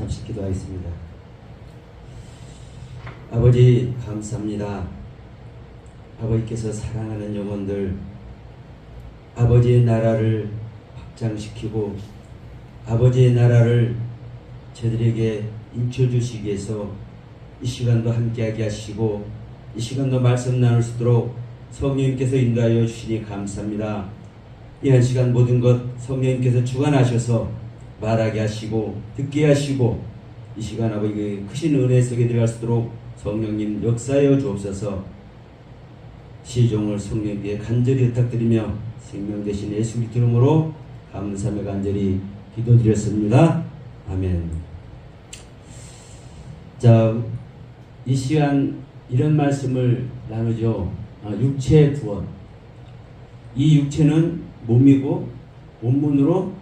합식 기도하겠습니다. 아버지 감사합니다. 아버지께서 사랑하는 영혼들, 아버지의 나라를 확장시키고 아버지의 나라를 저들에게 인쳐주시기 위해서 이 시간도 함께하게 하시고 이 시간도 말씀 나눌 수 있도록 성령님께서 인도하여 주시니 감사합니다. 이한 시간 모든 것 성령님께서 주관하셔서 말하게 하시고 듣게 하시고 이 시간 아버지 크신 은혜 속에 들어갈 수 있도록 성령님 역사하여 주옵소서. 시종을 성령님께 간절히 부탁드리며 생명 되신 예수 그리스도 이름으로 감사하며 간절히 기도드렸습니다. 아멘. 자, 이 시간 이런 말씀을 나누죠. 육체의 구원. 이 육체는 몸이고 원문으로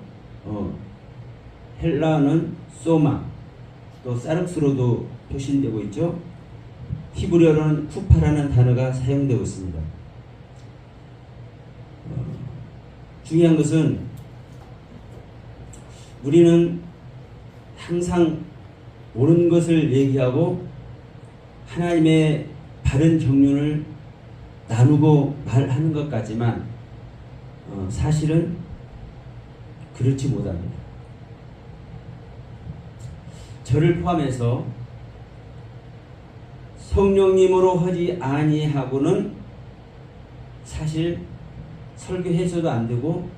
헬라어는 소마, 또 사륵스로도 표시되고 있죠. 히브리어로는 쿠파라는 단어가 사용되고 있습니다. 중요한 것은 우리는 항상 옳은 것을 얘기하고 하나님의 바른 경륜을 나누고 말하는 것 같지만 사실은 그렇지 못합니다. 저를 포함해서 성령님으로 하지 아니하고는 사실 설교해서도 안 되고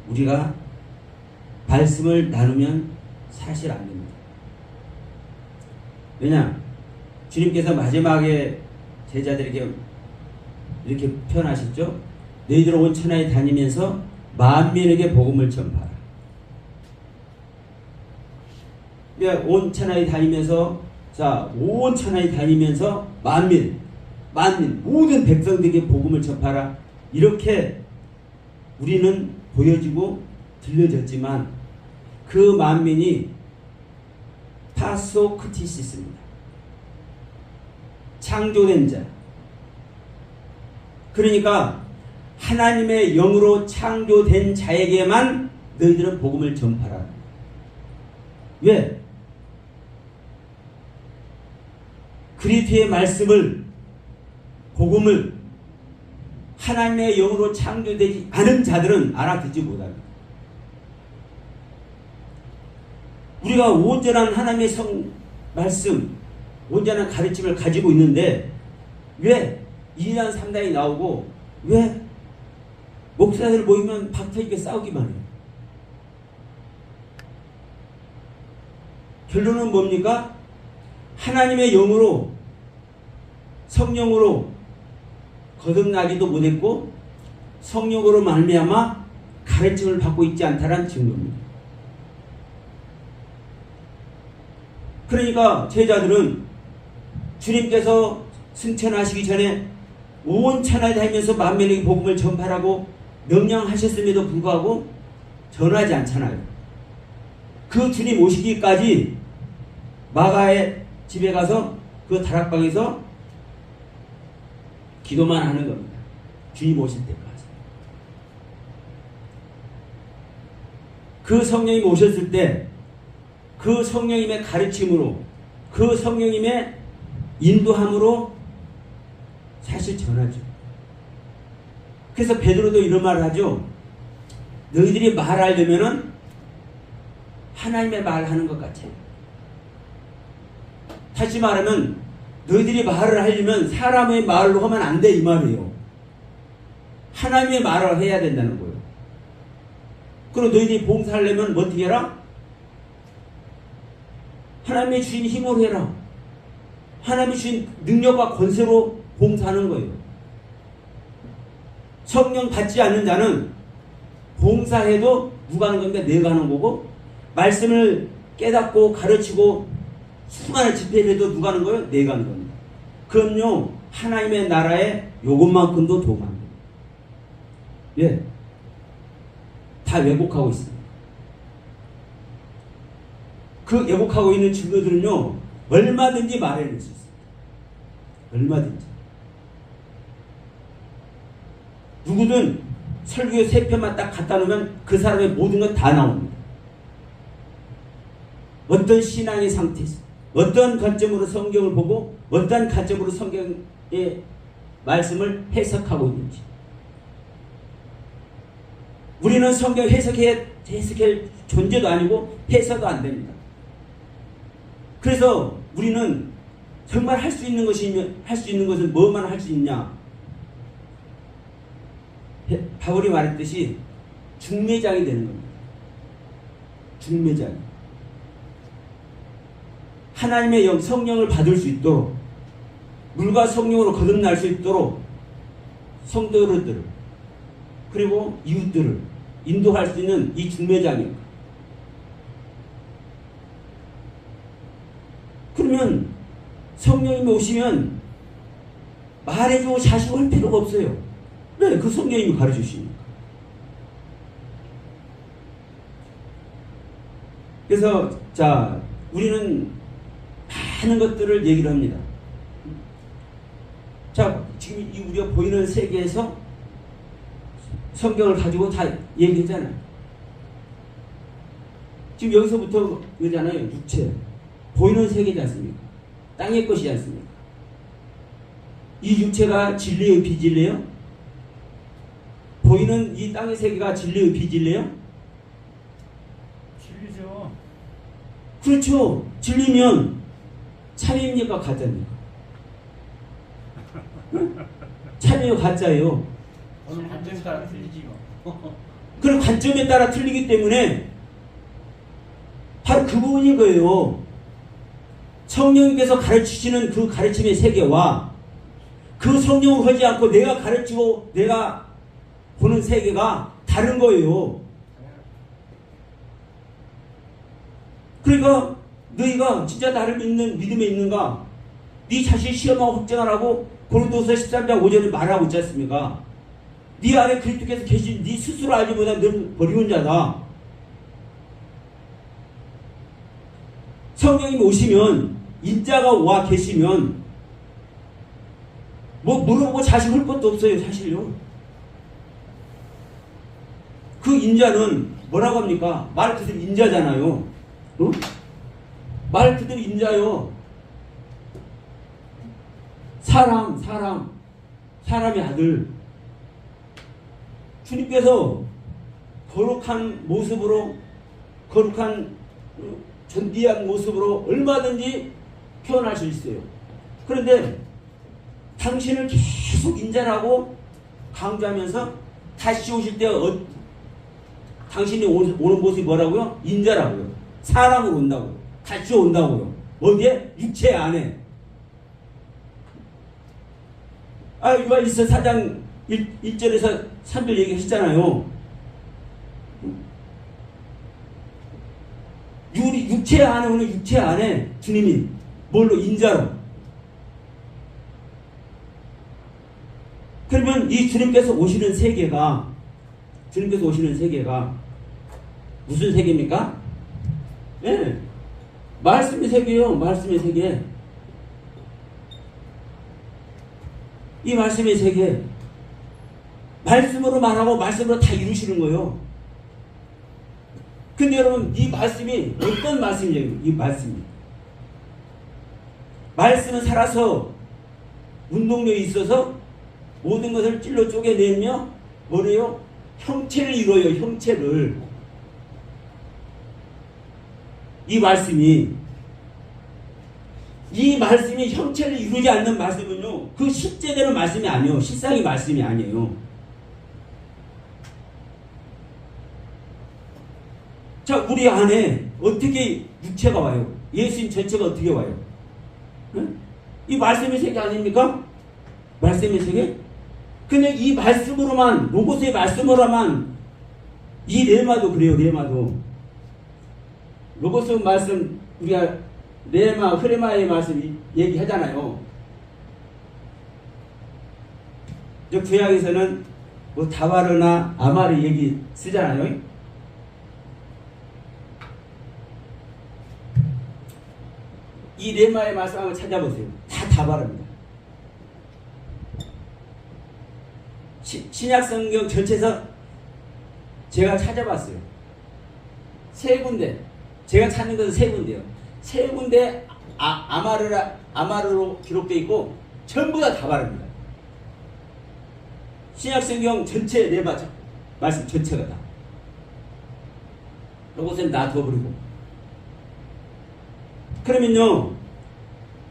우리가 말씀을 나누면 사실 안 됩니다. 왜냐? 주님께서 마지막에 제자들에게 이렇게 표현하셨죠? 너희들은 온 천하에 다니면서 만민에게 복음을 전파하라. 온 천하에 다니면서 온 천하에 다니면서 만민 모든 백성들에게 복음을 전파하라. 이렇게 우리는 보여지고 들려졌지만 그 만민이 파소크티시스입니다. 창조된 자. 그러니까 하나님의 영으로 창조된 자에게만 너희들은 복음을 전파하라. 왜? 그리스도의 말씀을, 복음을 하나님의 영으로 창조되지 않은 자들은 알아듣지 못합니다. 우리가 온전한 하나님의 말씀, 온전한 가르침을 가지고 있는데 왜 2단 3단이 나오고 왜 목사들 모이면 박터지게 싸우기만 해요? 결론은 뭡니까? 하나님의 영으로 성령으로 거듭나기도 못했고 성령으로 말미암아 가르침을 받고 있지 않다는 증거입니다. 그러니까 제자들은 주님께서 승천하시기 전에 온 천하에 다니면서 만민에게 복음을 전파하라고 명령하셨음에도 불구하고 전하지 않잖아요. 그 주님 오시기까지 마가의 집에 가서 그 다락방에서 기도만 하는 겁니다. 주님 오실 때까지. 그 성령이 오셨을 때 그 성령님의 가르침으로 그 성령님의 인도함으로 사실 전하죠. 그래서 베드로도 이런 말을 하죠. 너희들이 말하려면은 하나님의 말을 하는 것 같아요. 다시 말하면 너희들이 말을 하려면 사람의 말로 하면 안 돼 이 말이에요. 하나님의 말을 해야 된다는 거예요. 그럼 너희들이 봉사하려면 어떻게 해라? 하나님의 주신 힘으로 해라. 하나님의 주신 능력과 권세로 봉사하는 거예요. 성령 받지 않는 자는 봉사해도 누가 하는 겁니까? 내가 하는 거고, 말씀을 깨닫고 가르치고 수많은 집회를 해도 누가 하는 거예요? 내가 하는 겁니다. 그럼요, 하나님의 나라에 요것만큼도 도움 안 됩니다. 예. 다 왜곡하고 있습니다. 그 왜곡하고 있는 증거들은요, 얼마든지 말해낼 수 있습니다. 얼마든지. 누구든 설교 3편만 딱 갖다 놓으면 그 사람의 모든 건 다 나옵니다. 어떤 신앙의 상태에서 어떤 관점으로 성경을 보고 어떤 관점으로 성경의 말씀을 해석하고 있는지. 우리는 성경 해석할 존재도 아니고 해석도 안 됩니다. 그래서 우리는 정말 할 수 있는 것은 뭐만 할 수 있냐? 바울이 말했듯이 중매장이 되는 겁니다. 중매장. 하나님의 영, 성령을 받을 수 있도록, 물과 성령으로 거듭날 수 있도록 성도들을 그리고 이웃들을 인도할 수 있는 이 중매장입니다. 그러면 성령님이 오시면 말해주고 자시고 할 필요가 없어요. 왜? 그 성령님이 가르쳐주시니까. 그래서 자, 우리는 많은 것들을 얘기를 합니다. 자, 지금 이 우리가 보이는 세계에서 성경을 가지고 다 얘기했잖아요. 지금 여기서부터 그러잖아요. 육체. 보이는 세계지 않습니까? 땅의 것이지 않습니까? 이 육체가 진리의 비진리예요? 보이는 이 땅의 세계가 진리의 비진리예요? 진리죠. 그렇죠. 진리면 참입니까? 가짜입니까? 참이요? 가짜예요? 어느 관점에 따라 틀리지요. 그런 관점에 따라 틀리기 때문에 바로 그 부분인 거예요. 성령님께서 가르치시는 그 가르침의 세계와 그 성령을 하지 않고 내가 가르치고 내가 보는 세계가 다른 거예요. 그러니까 너희가 진짜 나를 믿는 믿음에 있는가? 네 자신 시험하고 확정하라고 고린도서 13장 5절에 말하고 있지 않습니까? 네 안에 그리스도께서 계신 네 스스로 알지 못한 너는 버리운 자다. 성령님이 오시면 인자가 와 계시면 뭐 물어보고 자식할 것도 없어요. 사실요. 그 인자는 뭐라고 합니까? 말 그대로 인자잖아요. 어? 말 그대로 인자요. 사람의 아들. 주님께서 거룩한 모습으로, 거룩한 존귀한 모습으로 얼마든지 표현할 수 있어요. 그런데 당신을 계속 인자라고 강조하면서 다시 오실 때 당신이 오는 모습이 뭐라고요? 인자라고요. 사람으로 온다고요. 다시 온다고요. 어디에? 육체 안에. 요한일서 4장 1절에서 3절 얘기했잖아요. 육체 안에 오는 육체 안에 주님이 뭘로? 인자로. 그러면 이 주님께서 오시는 세계가 무슨 세계입니까? 예. 말씀의 세계요. 말씀의 세계. 이 말씀의 세계. 말씀으로 말하고 말씀으로 다 이루시는 거예요. 근데 여러분, 이 말씀이 어떤 말씀이에요? 이 말씀이. 말씀은 살아서 운동력이 있어서 모든 것을 찔러 쪼개내며 뭐래요? 형체를 이루어요. 형체를. 이 말씀이 형체를 이루지 않는 말씀은요, 그 실제되는 말씀이 아니에요. 실상의 말씀이 아니에요. 자, 우리 안에 어떻게 육체가 와요? 예수님 전체가 어떻게 와요? 응? 이 말씀의 세계 아닙니까? 말씀의 세계? 근데 이 말씀으로만, 로고스의 말씀으로만, 이 레마도 그래요. 레마도. 로고스 말씀, 우리가 레마, 흐레마의 말씀 얘기하잖아요. 저 구약에서는 뭐 다바르나 아마르 얘기 쓰잖아요. 이 레마의 말씀 한번 찾아보세요. 다 다바르입니다. 신약 성경 전체에서 제가 찾아봤어요. 세 군데. 제가 찾는 것은 세 군데요. 세 군데 아마르로 기록되어 있고 전부 다 바릅니다. 신약성경 전체 네 말씀 전체가 다. 이것은 놔둬버리고. 그러면요,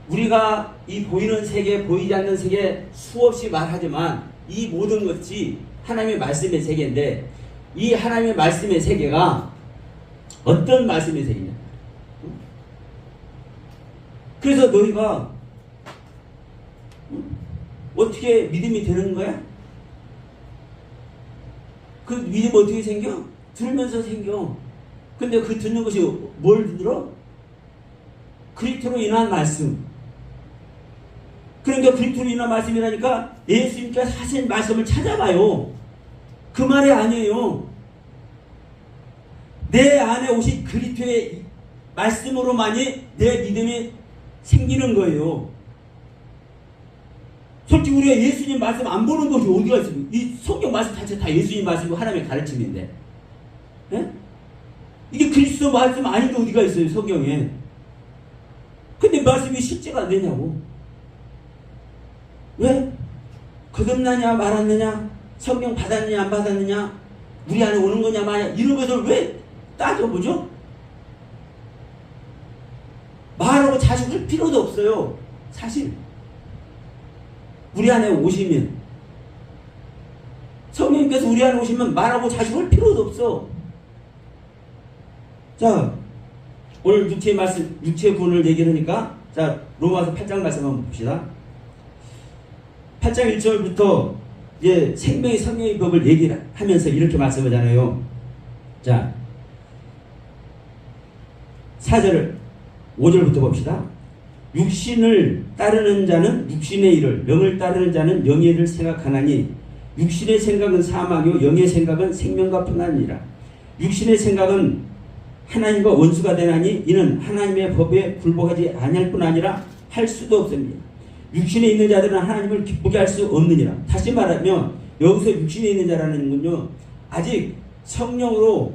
우리가 이 보이는 세계, 보이지 않는 세계 수없이 말하지만 이 모든 것이 하나님의 말씀의 세계인데, 이 하나님의 말씀의 세계가 어떤 말씀의 세계냐? 그래서 너희가 어떻게 믿음이 되는 거야? 그 믿음 어떻게 생겨? 들으면서 생겨. 근데 그 듣는 것이 뭘 들어? 그리스도로 인한 말씀. 그러니까 그리스도로 인한 말씀이라니까 예수님께서 하신 말씀을 찾아봐요. 그 말이 아니에요. 내 안에 오신 그리스도의 말씀으로만이 내 믿음이 생기는 거예요. 솔직히 우리가 예수님 말씀 안 보는 것이 어디가 있습니까? 이 성경 말씀 자체 다 예수님 말씀이고 하나님의 가르침인데, 예? 이게 그리스도 말씀 아닌데 어디가 있어요, 성경에? 근데 말씀이 실제가 안 되냐고. 왜? 거듭나냐 말았느냐, 성령 받았느냐 안 받았느냐, 우리 안에 오는 거냐 마냐, 이런 것을 왜 따져보죠? 말하고 자식할 필요도 없어요. 사실 우리 안에 오시면, 성령님께서 우리 안에 오시면 말하고 자식할 필요도 없어. 자, 오늘 육체의 말씀, 육체의 구원을 얘기하니까, 자, 로마서 8장 말씀 한번 봅시다. 8장 1절부터 이제 생명의 성령의 법을 얘기를 하면서 이렇게 말씀하잖아요. 자, 4절을 5절부터 봅시다. 육신을 따르는 자는 육신의 일을, 영을 따르는 자는 영의 일을 생각하나니 육신의 생각은 사망이요 영의 생각은 생명과 평안이니라. 육신의 생각은 하나님과 원수가 되나니 이는 하나님의 법에 굴복하지 아니할 뿐 아니라 할 수도 없습니다. 육신에 있는 자들은 하나님을 기쁘게 할 수 없느니라. 다시 말하면 여기서 육신에 있는 자라는 건요, 아직 성령으로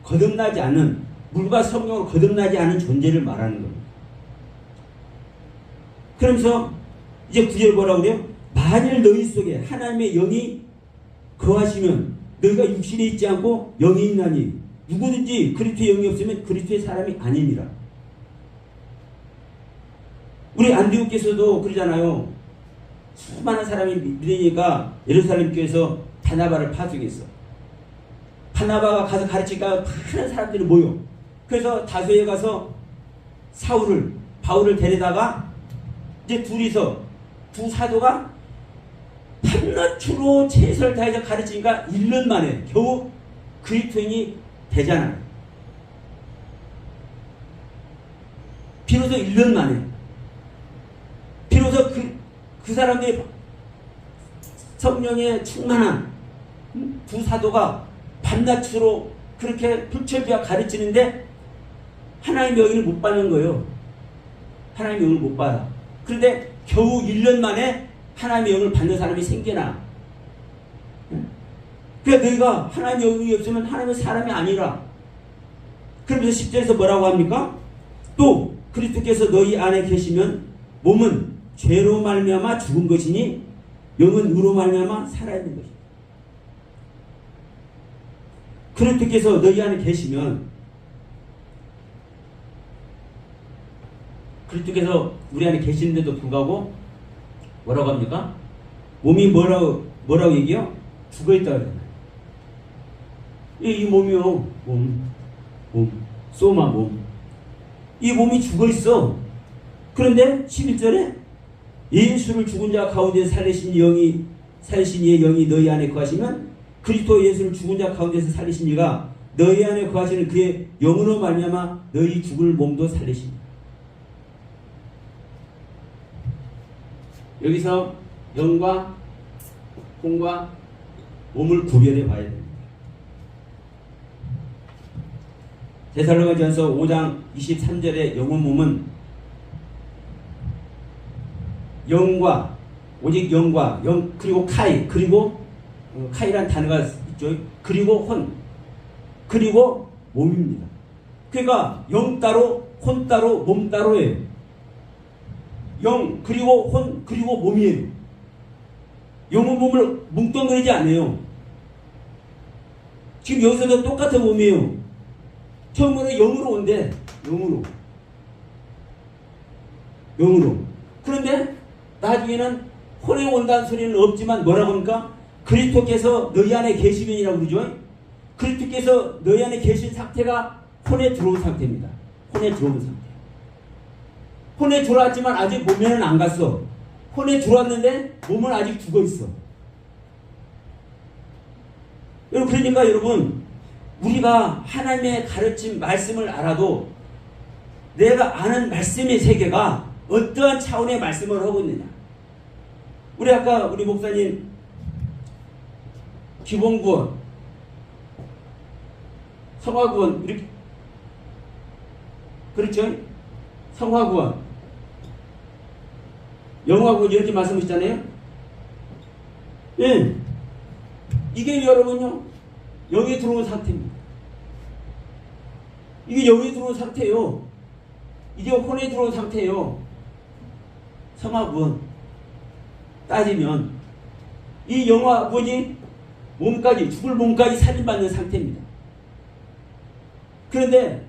거듭나지 않은, 물과 성령으로 거듭나지 않은 존재를 말하는 겁니다. 그러면서 이제 9절 뭐라고 그래요? 만일 너희 속에 하나님의 영이 거하시면 너희가 육신에 있지 않고 영이 있나니 누구든지 그리스도의 영이 없으면 그리스도의 사람이 아니니라. 우리 안디옥께서도 그러잖아요. 수많은 사람이 믿으니까 예루살렘 교회에서 바나바를 파송했어. 바나바가 가서 가르치니까 많은 사람들이 모여. 그래서 다소에 가서 바울을 데려다가 이제 둘이서, 두 사도가 밤낮으로 최선을 다해서 가르치니까 1년 만에 겨우 그리스도인이 되잖아요. 비로소 1년 만에. 비로소 그 사람들이 성령에 충만한 두 사도가 밤낮으로 그렇게 불철주야 가르치는데 하나님의 영을 못 받는 거예요. 하나님의 영을 못 받아. 그런데 겨우 1년 만에 하나님의 영을 받는 사람이 생겨나. 그러니까 너희가 하나님의 영이 없으면 하나님의 사람이 아니라. 그러면서 10절에서 뭐라고 합니까? 또 그리스도께서 너희 안에 계시면 몸은 죄로 말미암아 죽은 것이니 영은 의로 말미암아 살아있는 것이다. 그리스도께서 너희 안에 계시면, 그리스도께서 우리 안에 계시는데도 불구하고 뭐라고 합니까? 몸이 뭐라고 얘기해요? 죽어있다고 그러잖아요. 이 몸이요. 소마 몸. 이 몸이 죽어있어. 그런데 11절에 예수를 죽은 자 가운데 살리신 이의 영이 너희 안에 거하시면 그리스도 예수를 죽은 자 가운데서 살리신 이가 너희 안에 거하시는 그의 영으로 말미암아 너희 죽을 몸도 살리십니다. 여기서 영과 혼과 몸을 구별해 봐야 됩니다. 데살로니가전서 5장 23절의 영혼 몸은 영과, 오직 영과 영, 그리고 카이, 그리고 카이란 단어가 있죠. 그리고 혼, 그리고 몸입니다. 그러니까 영 따로 혼 따로 몸 따로예요. 영 그리고 혼 그리고 몸이에요. 영은 몸을 뭉뚱그리지 않아요. 지금 여기서도 똑같은 몸이에요. 처음으로 영으로 온대. 영으로. 그런데 나중에는 혼에 온다는 소리는 없지만 뭐라고 합니까? 그리스도께서 너희 안에 계시면이라고 그러죠. 그리스도께서 너희 안에 계신 상태가 혼에 들어온 상태입니다. 혼에 들어온 상태. 혼에 들어왔지만 아직 몸에는 안 갔어. 혼에 들어왔는데 몸은 아직 죽어 있어. 그러니까 여러분, 우리가 하나님의 가르침 말씀을 알아도 내가 아는 말씀의 세계가 어떠한 차원의 말씀을 하고 있느냐. 우리 아까 우리 목사님 기본구원, 성화구원 이렇게 그렇죠? 성화구원, 영화구원 이렇게 말씀하셨잖아요. 예, 이게 여러분요 영에 들어온 상태입니다. 이게 영에 들어온 상태예요. 이게 혼에 들어온 상태예요. 성화구원 따지면 이 영화구원이 몸까지 죽을 몸까지 살인받는 상태입니다. 그런데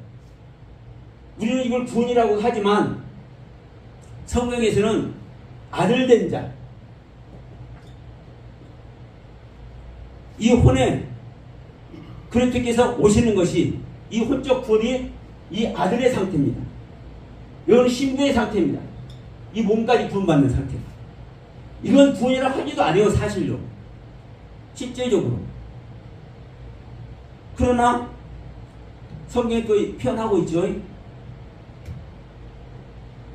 우리는 이걸 구원이라고 하지만 성경에서는 아들 된 자, 이 혼에 그리스도께서 오시는 것이 이 혼적 구원이 이 아들의 상태입니다. 이건 신부의 상태입니다. 이 몸까지 구원받는 상태. 이건 구원이라 하지도 않아요, 사실로. 실제적으로. 그러나 성경에 또 표현하고 있죠.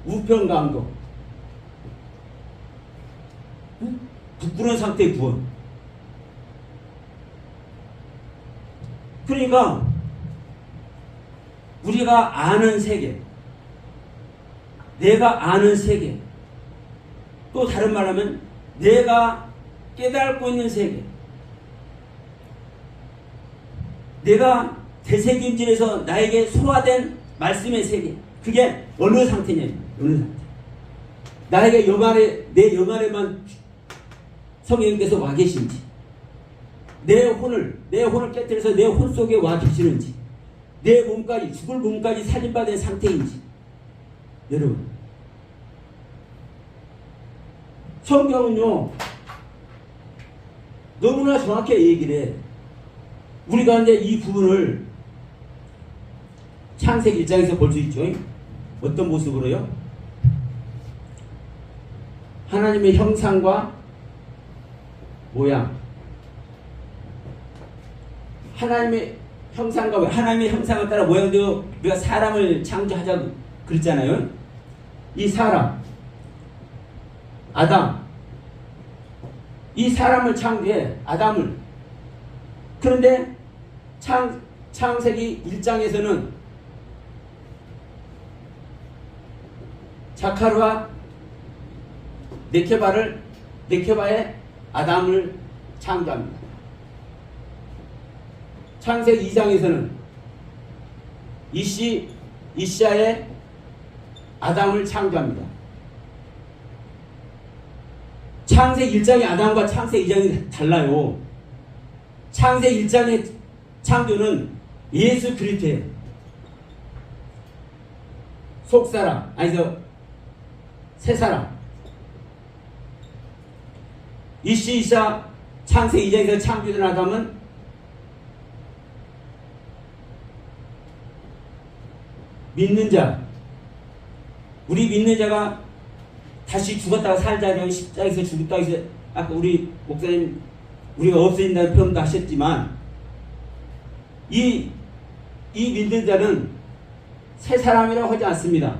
우편강도. 부끄러운 상태의 구원. 그러니까 우리가 아는 세계, 내가 아는 세계, 또 다른 말하면 내가 깨닫고 있는 세계, 내가 대세균질에서 나에게 소화된 말씀의 세계, 그게 어느 상태냐, 어느 상태. 나에게 내 영안에만 성령께서 와 계신지, 내 혼을 깨뜨려서 내 혼 속에 와 계시는지, 내 몸까지, 죽을 몸까지 살인받은 상태인지. 여러분, 성경은요 너무나 정확하게 얘기를 해. 우리가 근데 이 부분을 창세기 1장에서 볼 수 있죠. 어떤 모습으로요? 하나님의 형상과 모양, 하나님의 형상을 따라 모양대로 우리가 사람을 창조하자고 그랬잖아요. 이 사람, 아담, 이 사람을 창조해, 아담을. 그런데 창세기 1장에서는 자카르와 네케바의 아담을 창조합니다. 창세기 2장에서는 이시아의 아담을 창조합니다. 창세기 1장의 아담과 창세기 2장이 달라요. 창세기 1장의 창조는 예수 그리스도예요. 속사람, 새사람. 이시아 창세기 2장에서 창조된 아담은 믿는 자, 우리 믿는 자가 다시 죽었다가 살자면 십자가에서 죽었다가 해서 아까 우리 목사님 우리가 없어진다는 표현도 하셨지만 이 믿는 자는 새 사람이라고 하지 않습니다.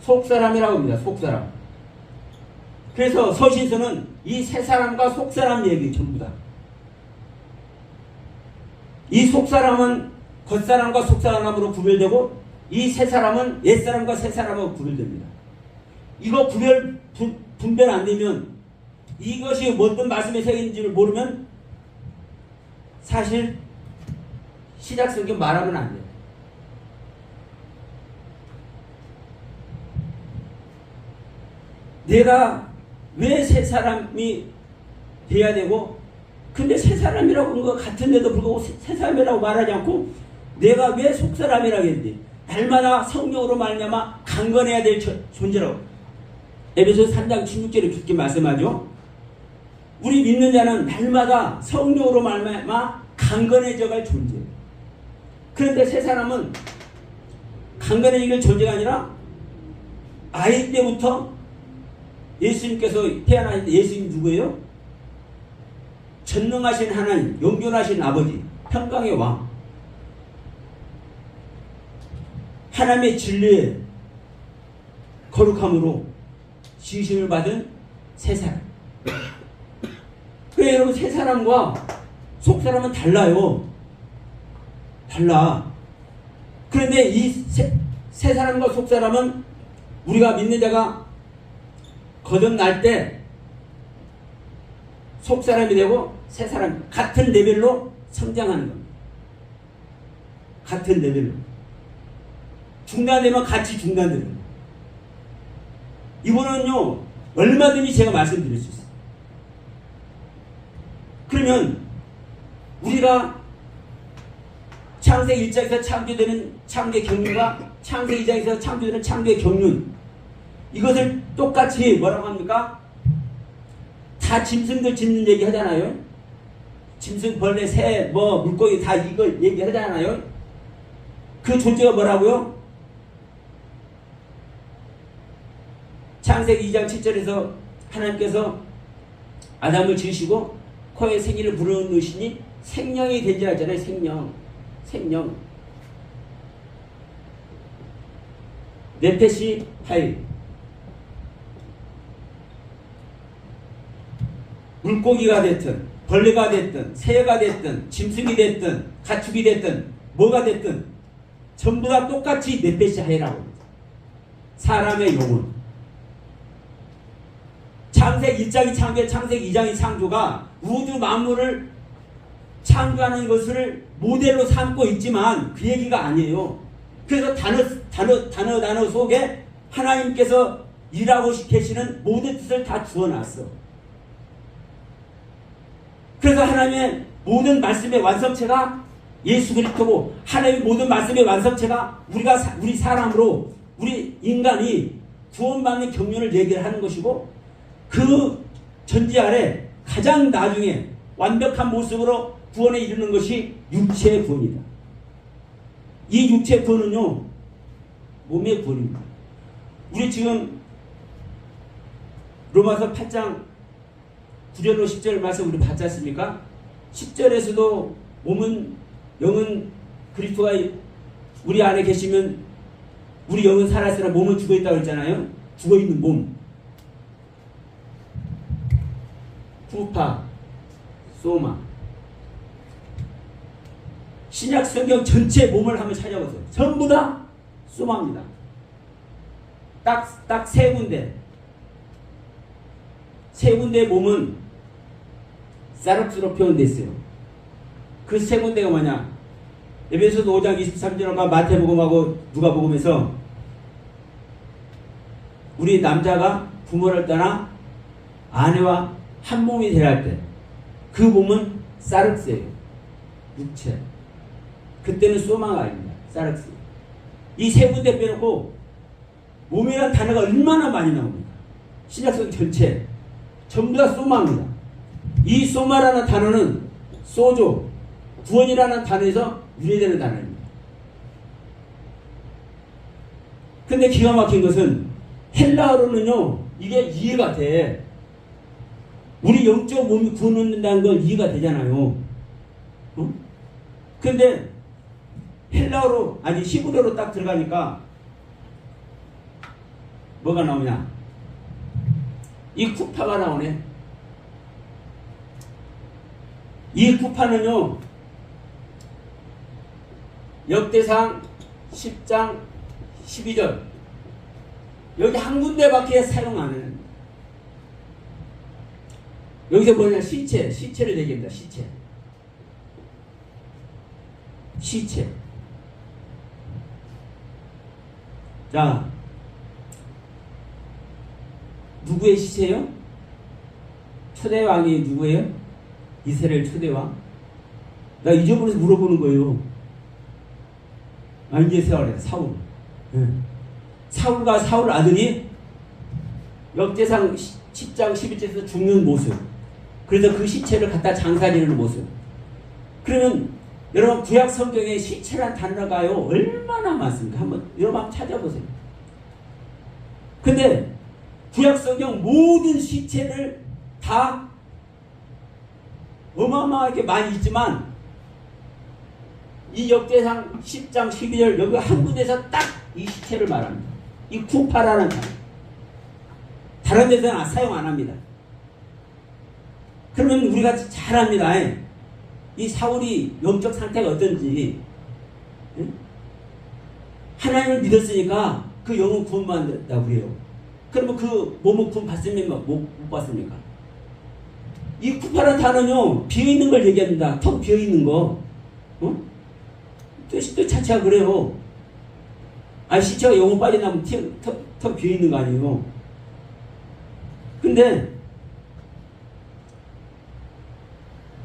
속사람이라고 합니다. 속사람. 그래서 서신서는 이 새 사람과 속사람 얘기 전부 다. 이 속사람은 겉사람과 속사람으로 구별되고 이 새 사람은 옛사람과 새 사람으로 구별됩니다. 이거 분별 안 되면 이것이 어떤 말씀의 세계인지를 모르면 사실 시작 성경 말하면 안 돼요. 내가 왜 새 사람이 돼야 되고, 근데 새 사람이라고 한 거 같은데도 불구하고 새 사람이라고 말하지 않고 내가 왜 속사람이라고 했는지, 날마다 성령으로 말미암아 강건해야 될 존재라고 에베소 3장 16절에 그렇게 말씀하죠. 우리 믿는 자는 날마다 성령으로 말미암아 강건해져 갈 존재. 그런데 새 사람은 강건해질 존재가 아니라 아이 때부터 예수님께서 태어나신 예수님 누구예요? 전능하신 하나님, 영존하신 아버지, 평강의 왕, 하나님의 진리에 거룩함으로 지으심을 받은 새 사람. 그래 여러분, 새 사람과 속 사람은 달라요. 달라. 그런데 이 새 사람과 속 사람은 우리가 믿는 자가 거듭날 때 속 사람이 되고 새 사람 같은 레벨로 성장하는 겁니다. 같은 레벨로. 중단되면 같이 중단되는. 이거는요 얼마든지 제가 말씀드릴 수 있어요. 그러면 우리가 창세기 1장에서 창조되는 창조의 경륜과 창세기 2장에서 창조되는 창조의 경륜, 이것을 똑같이 뭐라고 합니까? 다 짐승들 짓는 얘기 하잖아요. 짐승, 벌레, 새, 뭐 물고기 다 이걸 얘기하잖아요. 그 존재가 뭐라고요? 창세기 2장 7절에서 하나님께서 아담을 지으시고 코에 생기를 불어넣으시니 생명이 된지라 하잖아요. 생명. 네페시 하이. 물고기가 됐든 벌레가 됐든 새가 됐든 짐승이 됐든 가축이 됐든 뭐가 됐든 전부 다 똑같이 네페시 하이라고 합니다. 사람의 영혼. 창세기 1장이 창조, 창세기 2장이 창조가 우주 만물을 창조하는 것을 모델로 삼고 있지만 그 얘기가 아니에요. 그래서 단어 속에 하나님께서 일하고 계시는 모든 뜻을 다 주어놨어. 그래서 하나님의 모든 말씀의 완성체가 예수 그리스도고, 하나님의 모든 말씀의 완성체가 우리 사람으로, 우리 인간이 구원받는 경륜을 얘기를 하는 것이고, 그 전제 아래 가장 나중에 완벽한 모습으로 구원에 이르는 것이 육체의 구원이다. 이 육체의 구원은요 몸의 구원입니다. 우리 지금 로마서 8장 9절로 10절 말씀 우리 봤지 않습니까? 10절에서도 몸은, 영은 그리스도가 우리 안에 계시면 우리 영은 살아있으나 몸은 죽어있다고 했잖아요. 죽어있는 몸. 후파, 소마. 신약 성경 전체 몸을 한번 찾아보세요. 전부 다 소마입니다. 딱 세 군데. 세 군데의 몸은 사르스로 표현되어 있어요. 그 세 군데가 뭐냐? 에베소서 5장 23절과 마태복음하고 누가복음에서 우리 남자가 부모를 떠나 아내와 한 몸이 되려 할 때 그 몸은 사르스예요. 육체. 그때는 소마가 아닙니다. 사르스. 이 세 군데 빼놓고 몸이라는 단어가 얼마나 많이 나옵니까? 신약성 전체 전부 다 소마입니다. 이 소마라는 단어는 소조, 구원이라는 단어에서 유래되는 단어입니다. 근데 기가 막힌 것은 헬라어로는요 이게 이해가 돼. 우리 영적 몸이 구원받는다는 건 이해가 되잖아요. 어? 근데 헬라어로, 아니 히브리어로 딱 들어가니까 뭐가 나오냐? 이 쿠파가 나오네. 이 쿠파는요 역대상 10장 12절 여기 한 군데밖에 사용 안 해요. 여기서 뭐냐? 시체를 얘기합니다. 시체. 자, 누구의 시체예요? 초대왕이 누구예요? 이스라엘 초대왕. 나 잊어버려서 물어보는 거예요. 이제 세월에 사울. 사울과 사울 아들이 역대상 10장 11절에서 죽는 모습. 그래서 그 시체를 갖다 장사지는 모습. 그러면 여러분 구약 성경에 시체란 단어가요 얼마나 많습니까? 여러분 한번 찾아보세요. 근데 구약 성경 모든 시체를 다 어마어마하게 많이 있지만 이 역대상 10장 12절 여기 한 군데서 딱 이 시체를 말합니다. 이 쿠파라는 단어. 다른 데서는 사용 안 합니다. 그러면 우리가 잘 압니다. 이 사울이 영적 상태가 어떤지. 하나님을 믿었으니까 그 영은 구원받는다고 그래요. 그러면 그 몸은 구원 받습니까? 못 받습니까? 이 쿠파라는 단어는요 비어있는 걸 얘기합니다. 턱 비어있는 거. 뜻 자체가 그래요. 시체가 영혼 빠져나면 턱 비어있는 거 아니에요. 근데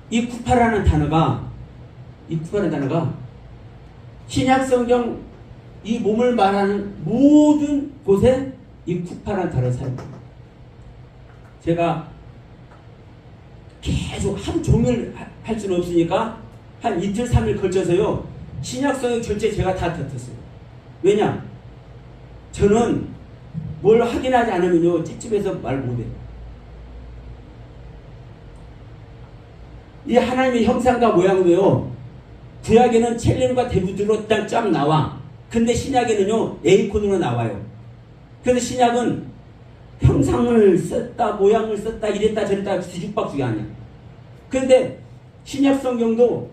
이 쿠파라는 단어가 신약 성경 이 몸을 말하는 모든 곳에 이 쿠파라는 단어를 사용합니다. 제가 계속 하루 종일 할 수는 없으니까 한 이틀 3일 걸쳐서요 신약 성경 전체 제가 다 덮었어요. 왜냐? 저는 뭘 확인하지 않으면요 찝찝해서 말 못해요. 이 하나님의 형상과 모양으로요 구약에는 첼렘과 데브드로 딱 쫙 나와. 근데 신약에는요 에이콘으로 나와요. 그래서 신약은 형상을 썼다 모양을 썼다 이랬다 저랬다 뒤죽박죽이 아니야. 그런데 신약 성경도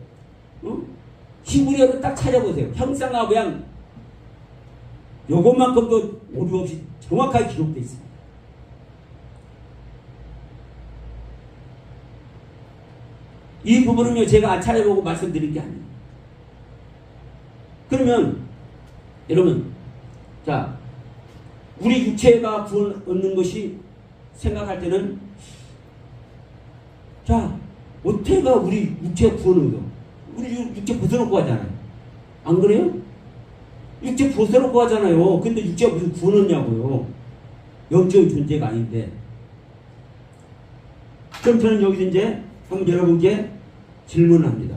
히브리어로 딱 찾아보세요. 형상과 모양 요것만큼도 오류 없이 정확하게 기록되어 있습니다. 이 부분은요 제가 찾아보고 말씀드릴 게 아니에요. 그러면 여러분 자 우리 육체가 구원 얻는 것이 생각할 때는 자 어때가 우리 육체가 구원 얻어? 우리 육체 벗어놓고 하잖아요. 안 그래요? 육체 벗어놓고 하잖아요. 근데 육체가 무슨 구원 얻냐고요. 영적인 존재가 아닌데. 그럼 저는 여기서 이제 한번 여러분께 질문을 합니다.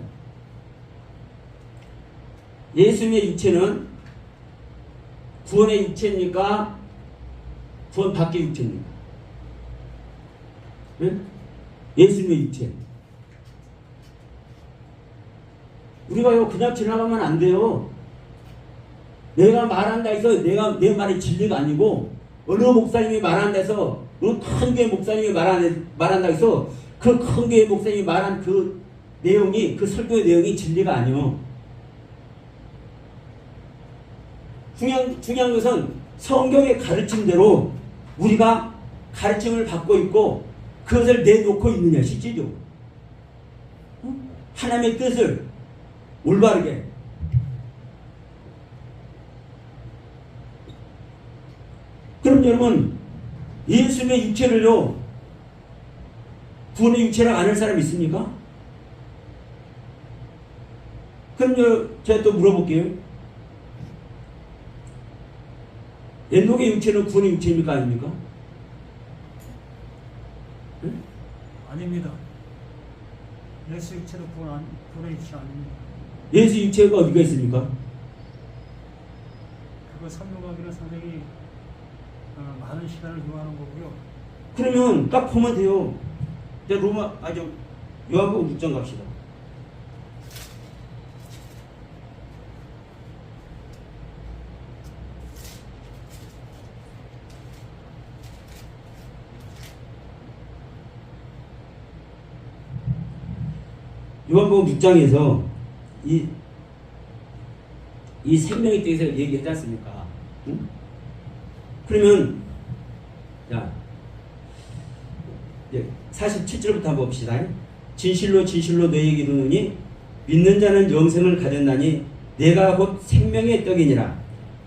예수님의 육체는 구원의 육체입니까? 구원 밖의 육체입니까? 네? 예수님의 육체. 우리가요 그냥 지나가면 안 돼요. 내가 말한다 해서 내 말이 진리가 아니고 어느 목사님이 말한다 해서 큰 교회 목사님이 말한다 해서 그 큰 교회 목사님이 말한 그 내용이 그 설교의 내용이 진리가 아니요. 중요한 것은 성경의 가르침대로 우리가 가르침을 받고 있고 그것을 내놓고 있느냐 실제죠. 하나님의 뜻을 올바르게 그럼 여러분 예수님의 육체를요 구원의 육체라고 아는 사람 있습니까? 그럼요 제가 또 물어볼게요. 엔녹의 육체는 구원의 육체입니까 아닙니까? 응? 아닙니다. 예수 육체도 구원의 육체 아닙니다. 예수 육체가 어디가 있습니까? 그거 설명하기는 상당히 많은 시간을 요하는 거고요. 그러면 딱 보면 돼요. 이제 요한복음 6장 갑시다. 요한복음 6장에서 이 생명에 대해서 얘기하지 않습니까? 응? 그러면 자 47절부터 한번 봅시다. 진실로 진실로 너희에게 이르노니 믿는 자는 영생을 가졌나니 내가 곧 생명의 떡이니라.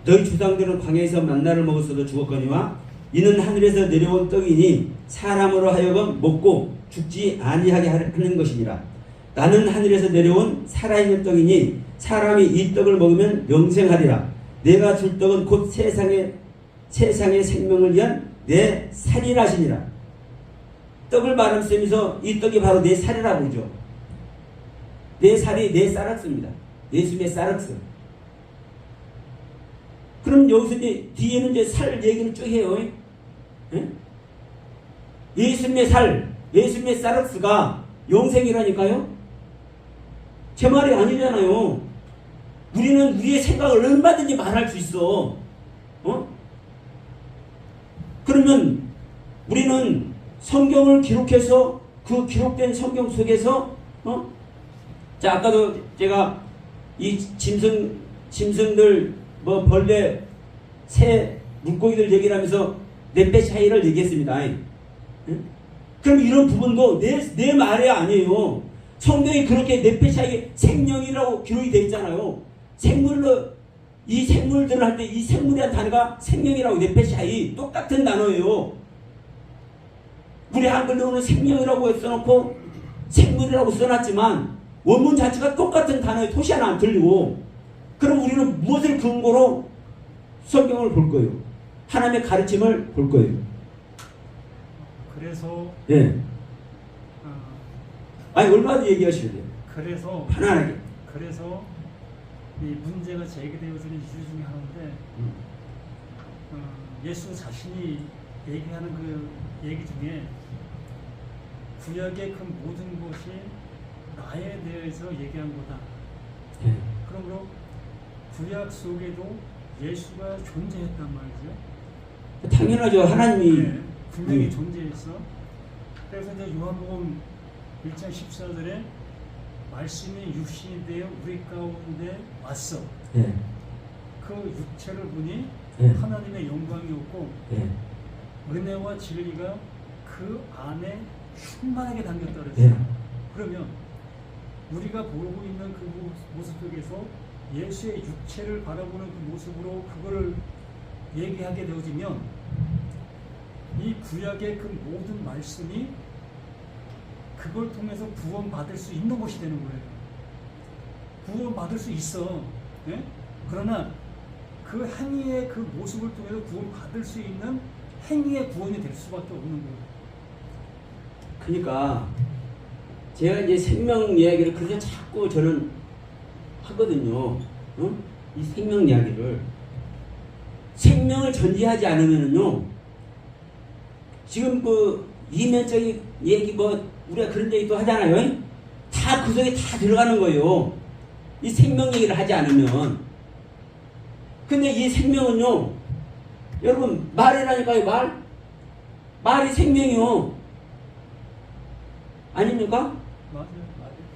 너희 조상들은 광야에서 만나를 먹었어도 죽었거니와 이는 하늘에서 내려온 떡이니 사람으로 하여금 먹고 죽지 아니하게 하는 것이니라. 나는 하늘에서 내려온 살아있는 떡이니 사람이 이 떡을 먹으면 영생하리라. 내가 줄 떡은 곧 세상의 생명을 위한 내 살이라시니라. 떡을 말하면서 이 떡이 바로 내 살이라고 그러죠. 내 살이 내 쌀국수입니다. 예수님의 쌀국수. 그럼 여기서 이제 뒤에는 이제 살 얘기를 쭉 해요. 예? 예수님의 살, 예수님의 쌀국수가 영생이라니까요. 제 말이 아니잖아요. 우리는 우리의 생각을 얼마든지 말할 수 있어. 그러면 우리는 성경을 기록해서 그 기록된 성경 속에서 자, 아까도 제가 이 짐승들 뭐 벌레, 새, 물고기들 얘기를 하면서 넷배 차이를 얘기했습니다. 그럼 이런 부분도 내 말이 아니에요. 성경이 그렇게 넷배 차이 생명이라고 기록이 되어 있잖아요. 이 생물들을 할 때 이 생물이라는 단어가 생명이라고 넷배 차이 똑같은 단어예요. 우리 한글로는 생명이라고 써놓고 생물이라고 써놨지만 원문 자체가 똑같은 단어에 토시 하나 안 틀리고, 그럼 우리는 무엇을 근거로 성경을 볼 거예요? 하나님의 가르침을 볼 거예요. 그래서 예. 아니 얼마나 얘기하셔야 돼요. 그래서 편안하게. 그래서 이 문제가 제기되어지는 이유 중에 하나인데 예수 자신이 얘기하는 그 얘기 중에 구약의 그 모든 것이 나에 대해서 얘기한 거다. 예. 그러므로 구약 속에도 예수가 존재했단 말이죠. 당연하죠. 하나님이 네, 분명히 존재했어. 그래서 이제 요한복음 1장 14절에 말씀이 육신이 되어 우리 가운데 왔어. 예. 그 육체를 보니 예. 하나님의 영광이었고 예. 은혜와 진리가 그 안에 충만하게 담겼다 그랬어. 예. 그러면 우리가 보고 있는 그 모습 속에서 예수의 육체를 바라보는 그 모습으로 그거를 얘기하게 되어지면 이 구약의 그 모든 말씀이 그걸 통해서 구원받을 수 있는 것이 되는 거예요. 구원받을 수 있어. 예? 그러나 그 행위의 그 모습을 통해서 구원받을 수 있는 행위의 구원이 될 수밖에 없는 거예요. 그러니까 제가 이제 생명 이야기를 그렇게 자꾸 저는 하거든요. 이 생명 이야기를. 생명을 전제하지 않으면은요, 지금 그 이면적인 얘기 뭐 우리가 그런 얘기 또 하잖아요. 다 그 속에 다 들어가는 거예요. 이 생명 얘기를 하지 않으면. 근데 이 생명은요, 여러분 말이라니까요. 말이 생명이요. 아닙니까? 맞아요.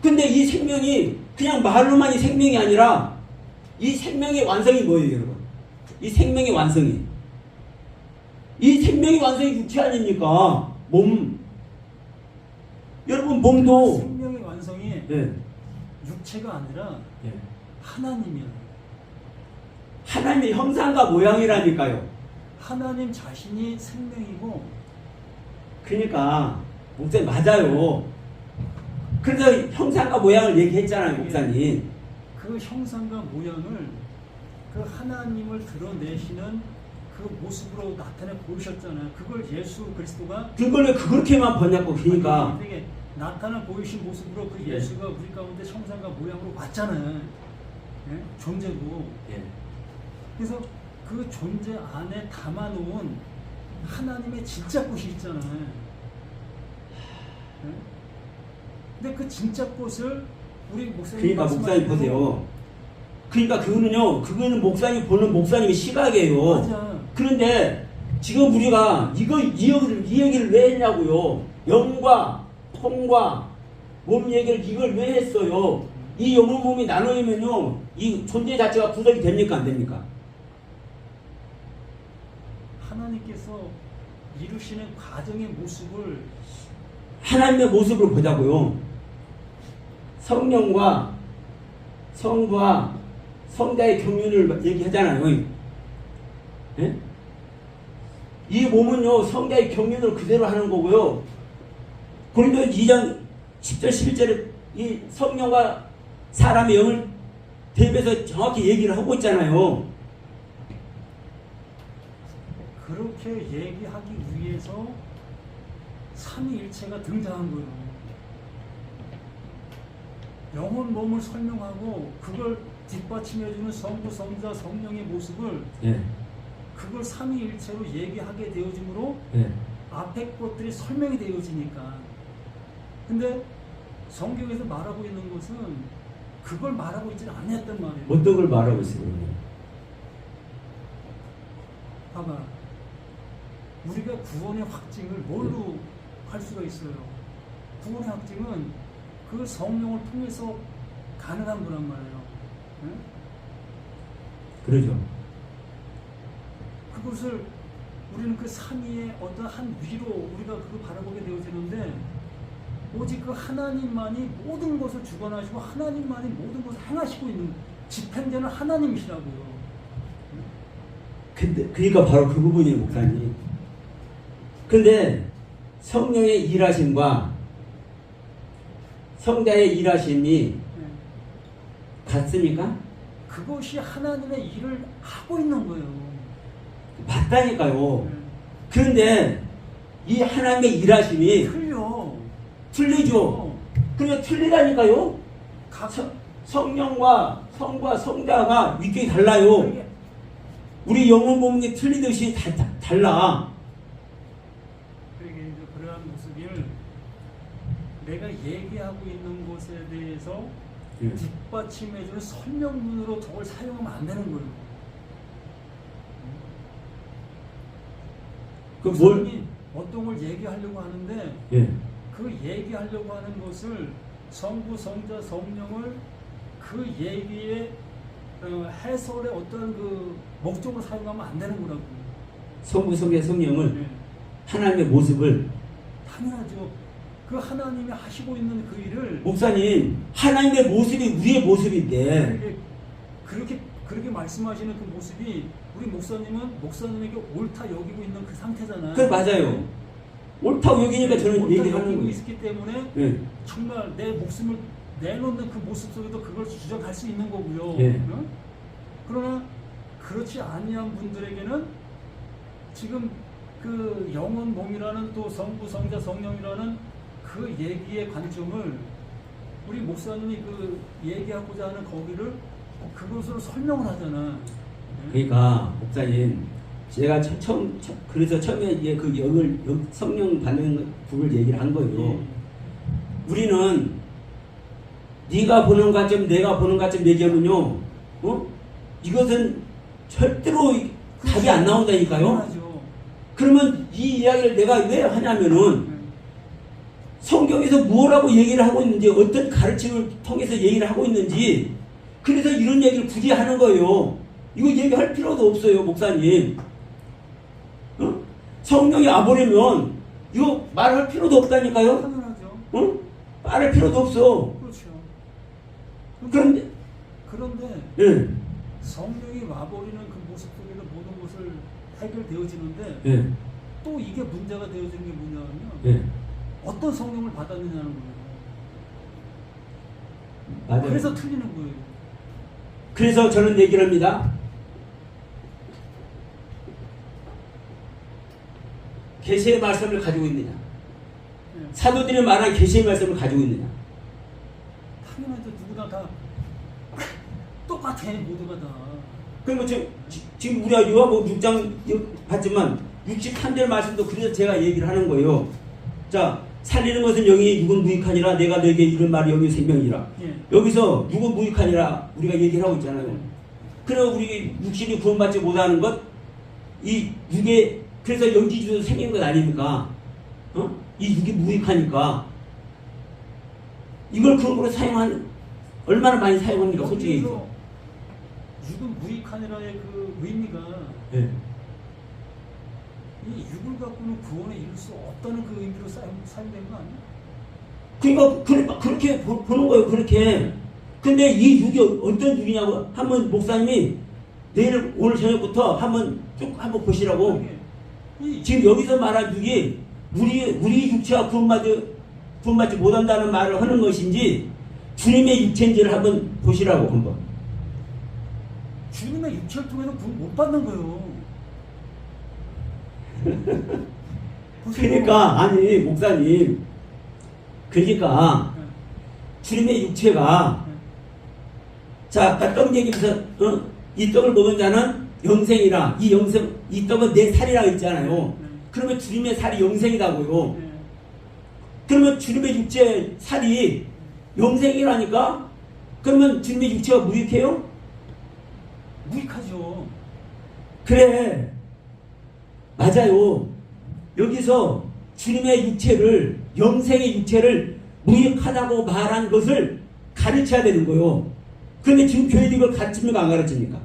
근데 이 생명이 그냥 말로만이 생명이 아니라 이 생명의 완성이 뭐예요, 여러분? 이 생명의 완성이. 이 생명의 완성이 육체 아닙니까? 몸. 여러분 몸도 생명의 완성이 예. 육체가 아니라 예. 하나님이야. 하나님의 형상과 모양이라니까요. 하나님 자신이 생명이고. 그러니까 목사님 맞아요. 그래서 형상과 모양을 얘기했잖아요, 목사님. 그 형상과 모양을 그 하나님을 드러내시는 그 모습으로 나타내 보이셨잖아요. 그걸 예수 그리스도가 그걸 왜 그렇게만 번역고 그러니까. 되게 나타나 보이신 모습으로 그 예수가 우리 가운데 형상과 모양으로 왔잖아요. 예? 존재도. 예. 그래서 그 존재 안에 담아놓은 하나님의 진짜 꽃이 있잖아요. 예? 근데 그 진짜 꽃을 우리 목사님 그러니까 목사님 보세요. 그러니까 그거는 목사님 보는 목사님의 시각이에요. 맞아. 그런데 지금 우리가 이 얘기를 왜 했냐고요. 영과 통과 몸 얘기를 이걸 왜 했어요. 이 영혼 몸이 나눠지면요, 이 존재 자체가 구속이 됩니까 안 됩니까? 하나님께서 이루시는 과정의 모습을 하나님의 모습을 보자고요. 성령과 성부와 성자의 경륜을 얘기하잖아요. 예? 이 몸은요 성자의 경륜을 그대로 하는 거고요. 고린도 2장 10절 11절에 이 성령과 사람의 영을 대비해서 정확히 얘기를 하고 있잖아요. 그렇게 얘기하기 위해서 삼위일체가 등장한 거예요. 영혼 몸을 설명하고 그걸 뒷받침해주는 성부, 성자, 성령의 모습을 예. 그걸 삼위일체로 얘기하게 되어지므로 예. 앞에 것들이 설명이 되어지니까. 근데 성경에서 말하고 있는 것은 그걸 말하고 있지는 않았단 말이에요. 어떤 걸 말하고 있어요? 그러면? 봐봐. 우리가 구원의 확증을 뭘로 할 수가 있어요? 구원의 확증은 그 성령을 통해서 가능한 거란 말이에요. 응? 그러죠. 그것을 우리는 그 삼위의 어떤 한 위로 우리가 그걸 바라보게 되어지는데 오직 그 하나님만이 모든 것을 주관하시고 하나님만이 모든 것을 행하시고 있는 집행자는 하나님이시라고요. 근데 그러니까 바로 그 부분이에요, 목사님. 근데 성령의 일하심과 성자의 일하심이 같습니까? 그것이 하나님의 일을 하고 있는 거예요. 맞다니까요. 그런데 이 하나님의 일하심이 틀리죠. 그냥 틀리다니까요. 성령과 성과 성자가 위격이 달라요. 우리 영혼 몸이 틀리듯이 달라. 그러게 그러한 모습을 내가 얘기하고 있는 것에 대해서 뒷받침해주는 설명문으로 저걸 사용하면 안 되는 거예요. 그 뭘? 어떤 걸 얘기하려고 하는데 예. 그 얘기하려고 하는 것을 성부, 성자, 성령을 그 얘기의 해설의 어떤 그 목적으로 사용하면 안 되는 거라고. 성부, 성자, 성령을 네. 하나님의 모습을 당연하죠. 그 하나님이 하시고 있는 그 일을 목사님 하나님의 모습이 우리의 모습인데 그렇게 말씀하시는 그 모습이 우리 목사님은 목사님에게 옳다 여기고 있는 그 상태잖아요. 그 맞아요. 옳다고 여기니까 저는 옳다 얘기하는 여기고 거예요. 있기 때문에 네. 정말 내 목숨을 내놓는 그 모습 속에도 그걸 주장할 수 있는 거고요. 네. 응? 그러나 그렇지 아니한 분들에게는 지금 그 영혼 몸이라는 또 성부, 성자, 성령이라는 그 얘기의 관점을 우리 목사님이 그 얘기하고자 하는 거기를 그것으로 설명을 하잖아. 그러니까 목사님 제가 그래서 처음에 이제 그 성령 받는 부분을 얘기를 한 거예요. 우리는 네가 보는 관점, 내가 보는 관점 얘기하면요, 이것은 절대로 답이 안 나온다니까요. 당연하죠. 그러면 이 이야기를 내가 왜 하냐면은 성경에서 뭐라고 얘기를 하고 있는지, 어떤 가르침을 통해서 얘기를 하고 있는지, 그래서 이런 얘기를 굳이 하는 거예요. 이거 얘기할 필요도 없어요, 목사님. 성령이 와버리면 이거 말할 필요도 없다니까요. 당연하죠. 말할 필요도 없어. 그렇죠. 그런데 예. 성령이 와버리는 그 모습 속에서 모든 것을 해결되어지는데 예. 또 이게 문제가 되어지는 게 뭐냐면 예. 어떤 성령을 받았느냐는 거예요. 맞아요. 그래서 틀리는 거예요. 그래서 저는 얘기를 합니다. 계시의 말씀을 가지고 있느냐, 사도들이 말한 계시의 말씀을 가지고 있느냐. 당연하죠. 누구나 다 똑같아. 모두가 다. 그러면 지금 우리가 요한복음 6장 봤지만 63절 말씀도 그래서 제가 얘기를 하는 거예요. 자, 살리는 것은 영이 육은 무익하니라 내가 너에게 이런 말이 영이 생명이라. 여기서 육은 무익하니라 우리가 얘기를 하고 있잖아요. 그래서 우리 육신이 구원받지 못하는 것, 이 육에 그래서 영지주도 생긴 것 아닙니까? 이 육이 무익하니까 이걸 근거로 얼마나 많이 사용합니까? 솔직히 얘기해서. 육은 무익하니라의 그 의미가 네. 이 육을 갖고는 구원에 이룰 수 없다는 그 의미로 사용된 거 아니야? 그러니까 그렇게 보는 거예요. 그렇게. 근데 이 육이 어떤 육이냐고 한번 목사님이 오늘 저녁부터 한번 쭉 한번 보시라고. 지금 여기서 말한 육이 우리 육체가 구원받지 못한다는 말을 하는 것인지 주님의 육체인지를 한번 보시라고 한번. 주님의 육체를 통해서 구원 못 받는 거예요. 보세요. 그러니까 아니 목사님, 그러니까 네. 주님의 육체가 네. 자 아까 떡 얘기해서 이 떡을 먹은 자는 영생이라, 이 떡은 내 살이라 했잖아요. 네. 그러면 주님의 살이 영생이라고요. 네. 그러면 주님의 육체 살이 영생이라니까? 그러면 주님의 육체가 무익해요? 무익하죠. 그래, 맞아요. 여기서 주님의 육체를, 영생의 육체를 무익하다고 말한 것을 가르쳐야 되는 거예요. 그런데 지금 교회들이 이걸 가르칩니까 안 가르칩니까?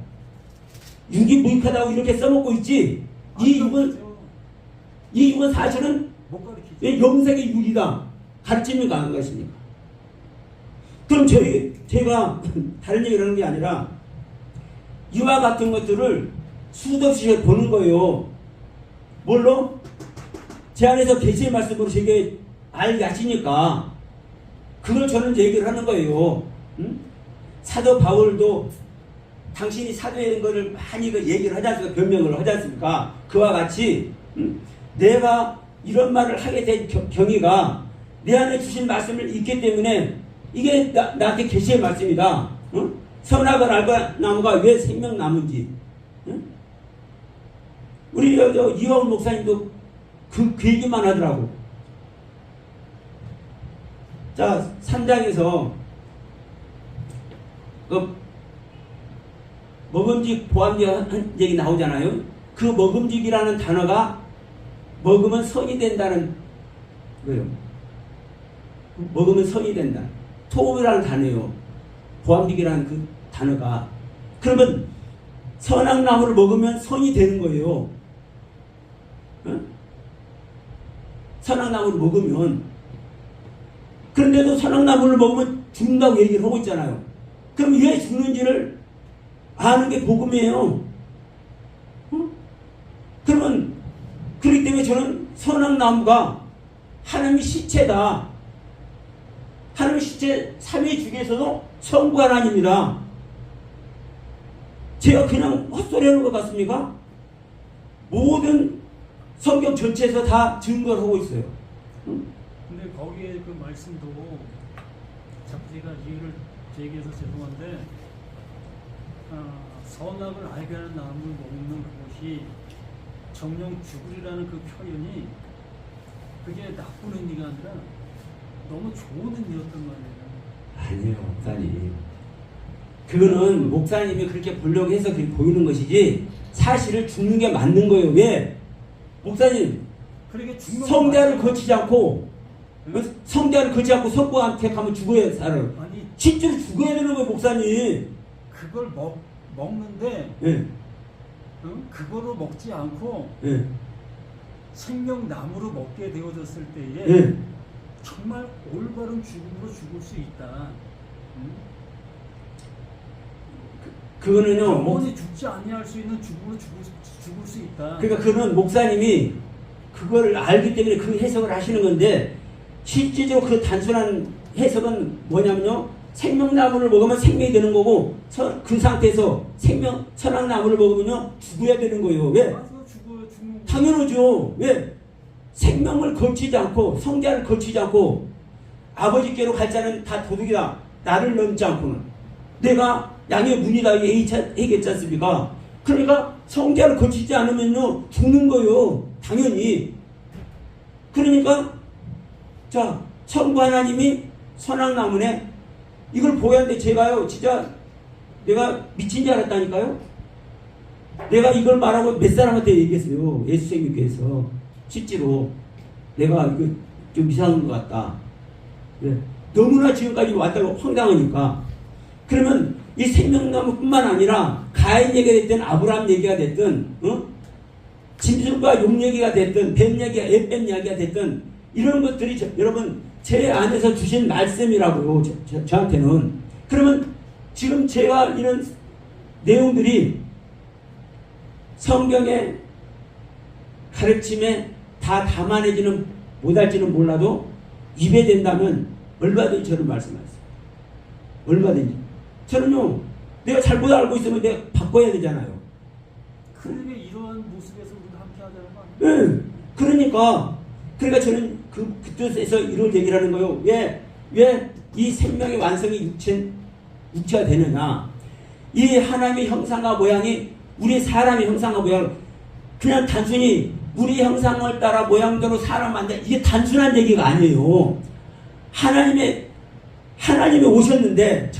육이 무익하다고 이렇게 써먹고 있지. 이 육은 사실은 못 가르치죠. 영생의 육이다 가르칩니까 안 가르칩니까? 그럼 제가 다른 얘기를 하는 게 아니라 이와 같은 것들을 수도 없이 보는 거예요. 뭘로? 제 안에서 계시의 말씀으로 제게 알게 하시니까 그걸 저는 얘기를 하는 거예요. 응? 사도 바울도 당신이 사도인 것을 많이 얘기를 하지 않습니까? 변명을 하지 않습니까? 그와 같이 내가 이런 말을 하게 된 경위가 내 안에 주신 말씀을 읽기 때문에 이게 나한테 계시의 말씀이다. 선악을 알고 나무가 왜 생명나무인지. 우리 이화훈 목사님도 그 얘기만 하더라고. 자, 3장에서 먹음직, 보암직 한 얘기 나오잖아요. 그 먹음직이라는 단어가 먹으면 선이 된다는 거예요. 먹으면 선이 된다. 토음이라는 단어예요. 보암직이라는 그 단어가. 그러면 선악나무를 먹으면 선이 되는 거예요. 응? 선악나무를 먹으면. 그런데도 선악나무를 먹으면 죽는다고 얘기를 하고 있잖아요. 그럼 왜 죽는지를 아는 게 복음이에요. 그러면 그렇기 때문에 저는 선악나무가 하나님의 시체다. 하나님의 시체 3위 중에서도 성부 하나님이다. 제가 그냥 헛소리 하는 것 같습니까? 모든 성경 전체에서 다 증거를 하고 있어요. 근데 거기에 그 말씀도 자꾸 제가 이해를 제기해서 죄송한데 선악을 알게 하는 나무를 먹는 그것이 정령 죽으리라는 그 표현이 그게 나쁜 의미가 아니라 너무 좋은 의미였단 말이에요. 아니에요, 목사님. 그거는 목사님이 그렇게 보려고 해서 그렇게 보이는 것이지 사실을 죽는 게 맞는 거예요. 왜? 목사님, 그러게 죽는 성대를 거치지 않고 성대를 거치지 않고 성부한테 가면 죽어야 살아요. 아니 실제로 죽어야 되는 거예요, 목사님. 그걸 먹는데 예. 그거로 먹지 않고 예. 생명나무로 먹게 되어졌을 때에 예. 정말 올바른 죽음으로 죽을 수 있다. 그거는요. 영원히 죽지 아니할 수 있는 죽음으로 죽을 수 있다. 그러니까 그는 목사님이 그걸 알기 때문에 그 해석을 하시는 건데 실질적으로 그 단순한 해석은 뭐냐면요. 생명나무를 먹으면 생명이 되는 거고 그 상태에서 선악나무를 먹으면요 죽어야 되는 거예요. 왜? 죽는 당연하죠. 왜? 생명을 거치지 않고 성자를 거치지 않고 아버지께로 갈 자는 다 도둑이다. 나를 넘지 않고는 내가 양의 문이다. 얘기했지 않습니까? 그러니까 성자를 거치지 않으면요 죽는 거예요. 당연히. 그러니까 자 성부 하나님이 선악나무네. 이걸 보였는데 제가요 진짜 내가 미친 줄 알았다니까요. 내가 이걸 말하고 몇 사람한테 얘기했어요. 예수생님께서 실제로 내가 이거 좀 이상한 것 같다. 네. 너무나 지금까지 왔다고 황당하니까. 그러면 이 생명나무뿐만 아니라 가인 얘기가 됐든 아브라함 얘기가 됐든 짐승과 용 얘기가 됐든 뱀 얘기가 뱀 얘기가 됐든 이런 것들이 여러분 제 안에서 주신 말씀이라고요. 저한테는. 그러면 지금 제가 이런 내용들이 성경에 가르침에 다 담아내지는 못할지는 몰라도 입에 된다면 얼마든지 저는 말씀하세요. 얼마든지. 저는요, 내가 잘못 알고 있으면 내가 바꿔야 되잖아요. 그러니까 이러한 모습에서 우리가 함께 하자는 거 아니에요? 네. 그러니까 저는 그 뜻에서 이런 얘기를 하는 거예요. 왜 이 생명의 완성이 육체가 되느냐. 이 하나님의 형상과 모양이 우리 사람의 형상과 모양, 그냥 단순히 우리 형상을 따라 모양대로 사람 만든, 이게 단순한 얘기가 아니에요. 하나님이 오셨는데,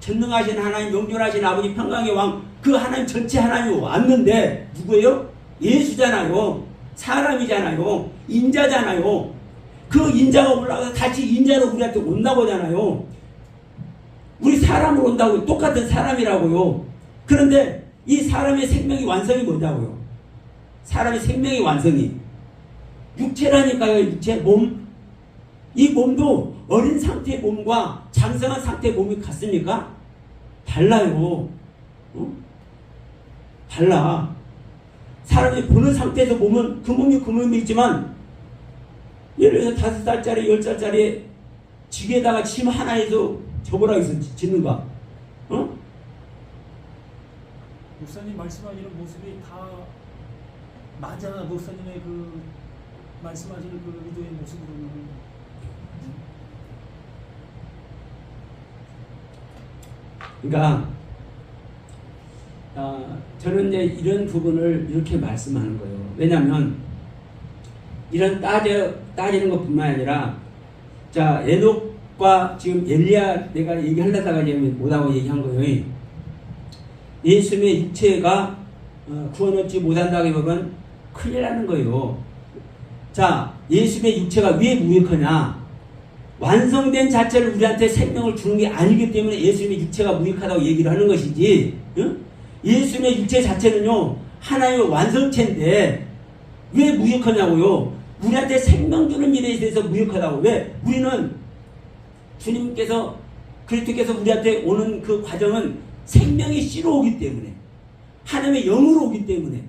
전능하신 하나님, 영존하신 아버지, 평강의 왕, 그 하나님 전체 하나님이 왔는데, 누구예요? 예수잖아요. 사람이잖아요. 인자잖아요. 그 인자가 올라가서 다시 인자로 우리한테 온다고 하잖아요. 우리 사람으로 온다고요. 똑같은 사람이라고요. 그런데 이 사람의 생명이 완성이 뭐냐고요. 사람의 생명의 완성이 육체라니까요. 육체, 몸. 이 몸도 어린 상태의 몸과 장성한 상태의 몸이 같습니까? 달라요. 달라. 사람이 보는 상태에서 몸은 그 몸이 있지만, 예를 들어서 5살짜리 10살짜리 지게에다가 침 하나에서 접으라고 해서 짓는가? 목사님 말씀하시는 모습이 다 맞아. 목사님의 그 말씀하시는 그 의도의 모습으로는. 그러니까 저는 이제 이런 부분을 이렇게 말씀하는 거예요. 왜냐하면 이런 따지는 것뿐만 아니라, 자, 에녹과 지금 엘리야 내가 얘기하려다가 지금 못하고 얘기한 거예요. 예수님의 육체가 구원 얻지 못한다기보다는 큰일 나는 거예요. 자, 예수님의 육체가 왜 무익하냐? 완성된 자체를 우리한테 생명을 주는 게 아니기 때문에 예수님의 육체가 무익하다고 얘기를 하는 것이지, 응? 예수님의 육체 자체는요, 하나님의 완성체인데 왜 무익하냐고요? 우리한테 생명 주는 일에 대해서 무익하다고. 왜? 우리는 주님께서, 그리스도께서 우리한테 오는 그 과정은 생명이 씨로 오기 때문에, 하나님의 영으로 오기 때문에,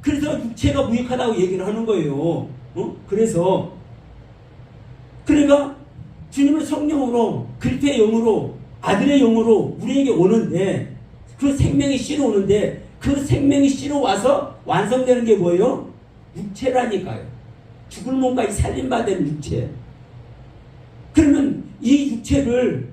그래서 육체가 무익하다고 얘기를 하는 거예요. 그래서 그러니까 주님은 성령으로, 그리스도의 영으로, 아들의 영으로 우리에게 오는데, 그 생명이 씨로 오는데, 그 생명이 씨로 와서 완성되는 게 뭐예요? 육체라니까요. 죽을 몸과 살림받은 육체. 그러면 이 육체를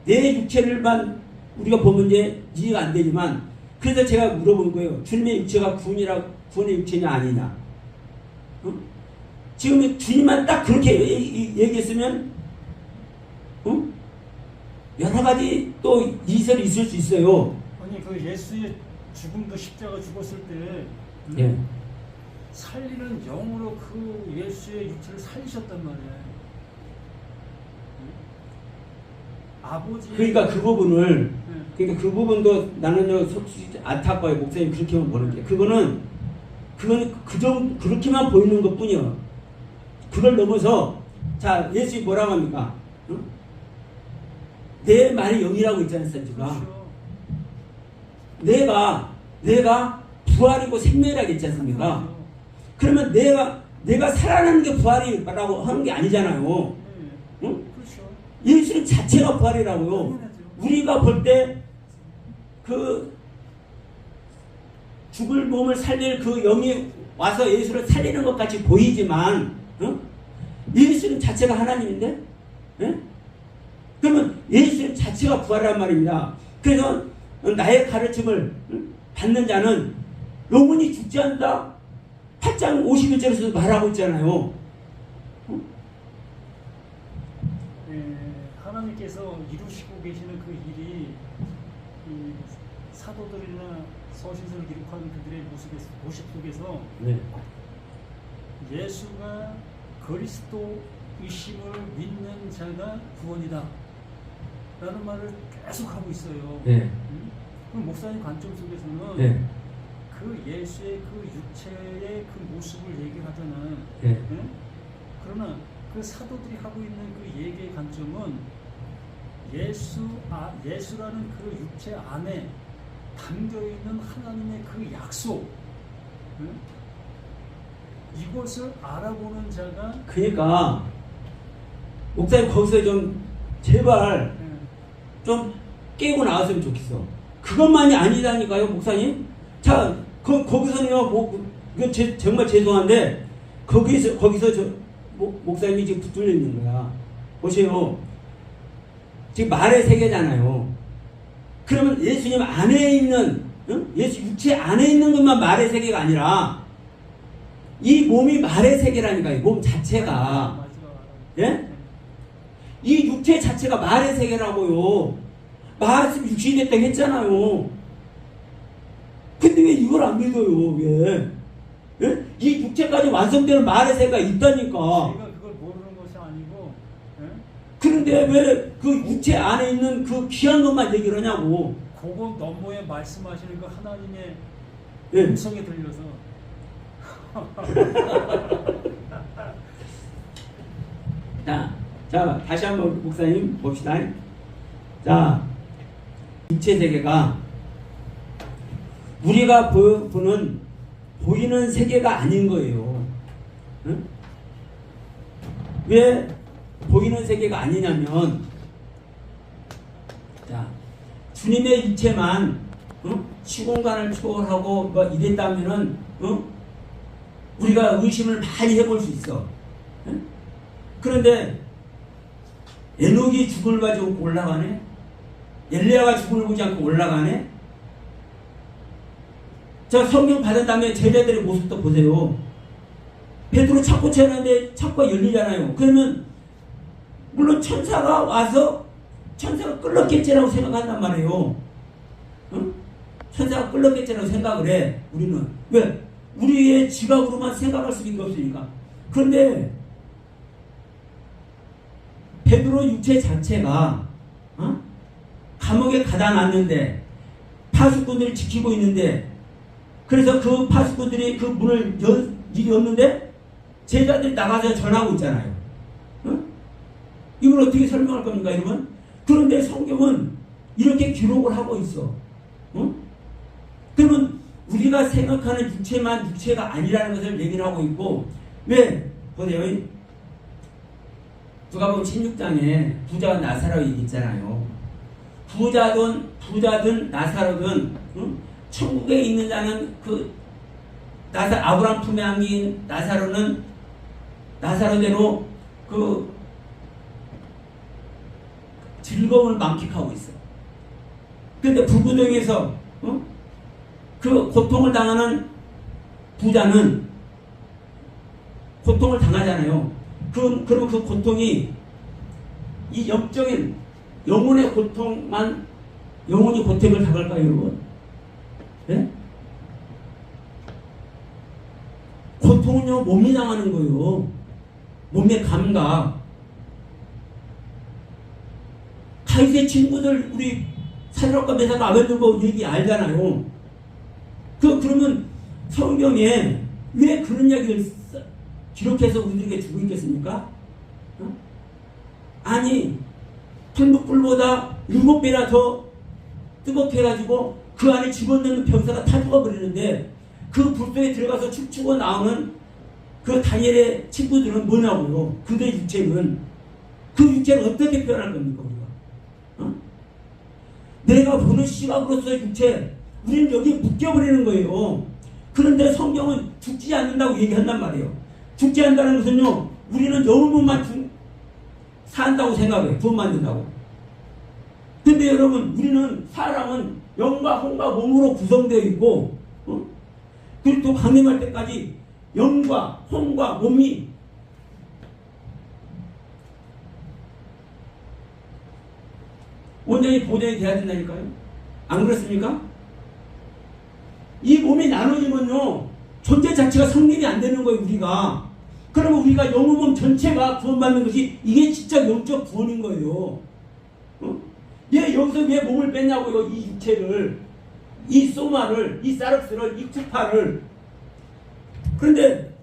내 육체를만 우리가 보면 이제 이해가 안 되지만, 그래서 제가 물어본 거예요. 주님의 육체가 구원의 육체냐 아니냐. 지금 주님만 딱 그렇게 얘기했으면 여러 가지 또 이설이 있을 수 있어요. 아니, 그 예수의 죽음도 십자가 죽었을 때 예. 살리는 영으로 그 예수의 육체를 살리셨단 말이에요. 아버지. 그러니까 그 부분을, 그러니까 그 부분도 나는요, 솔직히 안타까워요. 목사님 그렇게만 보는 게. 그거는 그렇게만 보이는 것 뿐이요. 그걸 넘어서, 자, 예수님이 뭐라고 합니까? 응? 내 말이 영이라고 있지 않습니까? 그렇죠. 내가 부활이고 생명이라고 있지 않습니까? 그러면 내가 살아나는 게 부활이라고 하는 게 아니잖아요. 응? 그렇죠. 예수님 자체가 부활이라고요. 당연하죠. 우리가 볼 때 그 죽을 몸을 살릴 그 영이 와서 예수를 살리는 것 같이 보이지만, 예수님 자체가 하나님인데, 그러면 예수님 자체가 부활이란 말입니다. 그래서 나의 가르침을 받는 자는 영원히 죽지 않는다. 8장 51절에서도 말하고 있잖아요. 하나님께서 이루시고 계시는 그 일이 이 사도들이나 서신서를 기록하는 그들의 모습 속에서 네. 예수가 그리스도이심을 믿는 자가 구원이다 라는 말을 계속 하고 있어요. 네. 그럼 목사님 관점 속에서는 네. 그 예수의 그 육체의 그 모습을 얘기하잖아요. 네. 그러나 그 사도들이 하고 있는 그 얘기의 관점은 예수라는 그 육체 안에 담겨 있는 하나님의 그 약속, 응? 이것을 알아보는 자가 그러니까 목사님 거기서 좀 제발 응, 좀 깨고 나왔으면 좋겠어. 그것만이 아니다니까요, 목사님. 자, 거기서는요, 이거 정말 죄송한데, 거기서 목사님이 지금 붙들려 있는 거야. 보세요. 지금 말의 세계잖아요. 그러면 예수님 안에 있는, 응? 예수 육체 안에 있는 것만 말의 세계가 아니라, 이 몸이 말의 세계라니까요, 몸 자체가. 맞아. 예? 이 육체 자체가 말의 세계라고요. 말씀 육신이 됐다고 했잖아요. 근데 왜 이걸 안 믿어요? 왜? 예? 이 육체까지 완성되는 말의 세계가 있다니까. 제가 그걸 모르는 것이 아니고, 예? 그런데 왜 그 육체 안에 있는 그 귀한 것만 얘기를 하냐고. 그거 너머에 말씀하시는 그 하나님의 예. 음성이 들려서 자, 다시 한번 목사님 봅시다. 자, 육체 세계가 우리가 보는 보이는 세계가 아닌 거예요. 응? 왜 보이는 세계가 아니냐면, 자, 주님의 육체만 시공간을 초월하고 뭐 이랬다면은 우리가 의심을 많이 해볼 수 있어. 응? 그런데 에녹이 죽음을 가지고 올라가네. 엘리야가 죽음을 보지 않고 올라가네. 자, 성경 받은 다음에 제자들의 모습도 보세요. 베드로 찾고 채는데 찾고 열리잖아요. 그러면 물론 천사가 와서 천사가 끌렀겠지라고 생각한단 말이에요. 응? 천사가 끌렀겠지라고 생각을 해. 우리는 왜? 우리의 지각으로만 생각할 수밖에 없으니까. 그런데 베드로 육체 자체가 감옥에 가다 놨는데 파수꾼들이 지키고 있는데, 그래서 그 파수꾼들이 그 문을 열었는데 제자들이 나가서 전하고 있잖아요. 이걸 어떻게 설명할 겁니까, 여러분? 그런데 성경은 이렇게 기록을 하고 있어. 그러면 우리가 생각하는 육체만 육체가 아니라는 것을 얘기를 하고 있고, 왜? 보세요. 누가복음 16장에 부자와 나사로 얘기했잖아요. 부자든 나사로든 천국에 있는 자는 아브라함 품에 안긴 나사로는 나사로대로 그 즐거움을 만끽하고 있어. 그런데 불구덩이에서 그 고통을 당하는 부자는 고통을 당하잖아요. 그럼 그 고통이 이 영적인 영혼의 고통만 영혼이 고통을 당할까요, 여러분? 네? 고통은요, 몸이 당하는 거예요. 몸의 감각. 가이드의 친구들, 우리 사드락과 메사가 아벤누고 얘기 알잖아요. 그러면 성경에 왜 그런 이야기를 기록해서 우리들에게 주고 있겠습니까? 아니, 풀무불보다 7배나 더 뜨겁게 해가지고 그 안에 집어넣는 병사가 타 죽어버리는데, 그 불속에 들어가서 춤추고 나오는 그 다니엘의 친구들은 뭐냐고요? 그들의 육체는, 그 육체를 어떻게 표현할 겁니까, 우리가? 내가 보는 시각으로서의 육체, 우리는 여기에 묶여버리는 거예요. 그런데 성경은 죽지 않는다고 얘기한단 말이에요. 죽지 않는다는 것은요, 우리는 영혼만 산다고 생각해요. 구원 만든다고. 근데 여러분, 우리는 사람은 영과 혼과 몸으로 구성되어 있고, 그리고 또 강림할 때까지 영과 혼과 몸이 온전히 보존이 돼야 된다니까요. 안 그렇습니까? 이 몸이 나눠지면요, 존재 자체가 성립이 안 되는 거예요, 우리가. 그러면 우리가 영혼 몸 전체가 구원받는 것이, 이게 진짜 영적 구원인 거예요. 얘 여기서 왜 몸을 뺐냐고요, 이 육체를, 이 소마를, 이 사르스를, 이 쿠파를. 그런데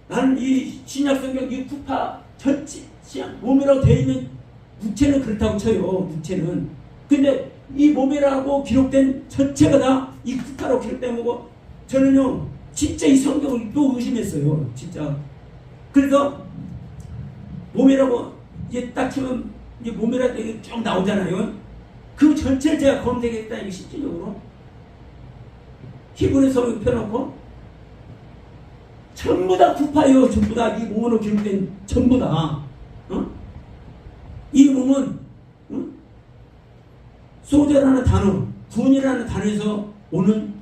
나는 이 신약 성경 이 쿠파 전체 몸이라고 되어 있는 육체는 그렇다고 쳐요, 육체는. 근데 이 몸이라고 기록된 전체가 다 이 쿠파로 기록된 거고, 저는요 진짜 이 성경을 또 의심했어요. 진짜. 그래서 몸이라고 이제 딱 치면 이제 몸이라고 이게 쭉 나오잖아요. 그 전체를 제가 검색했다, 이게 실질적으로. 히브리 성경 펴놓고 전부 다 구파예요. 전부 다 이 몸으로 기록된 전부 다. 이 몸은 소저라는 단어, 군이라는 단어에서 오는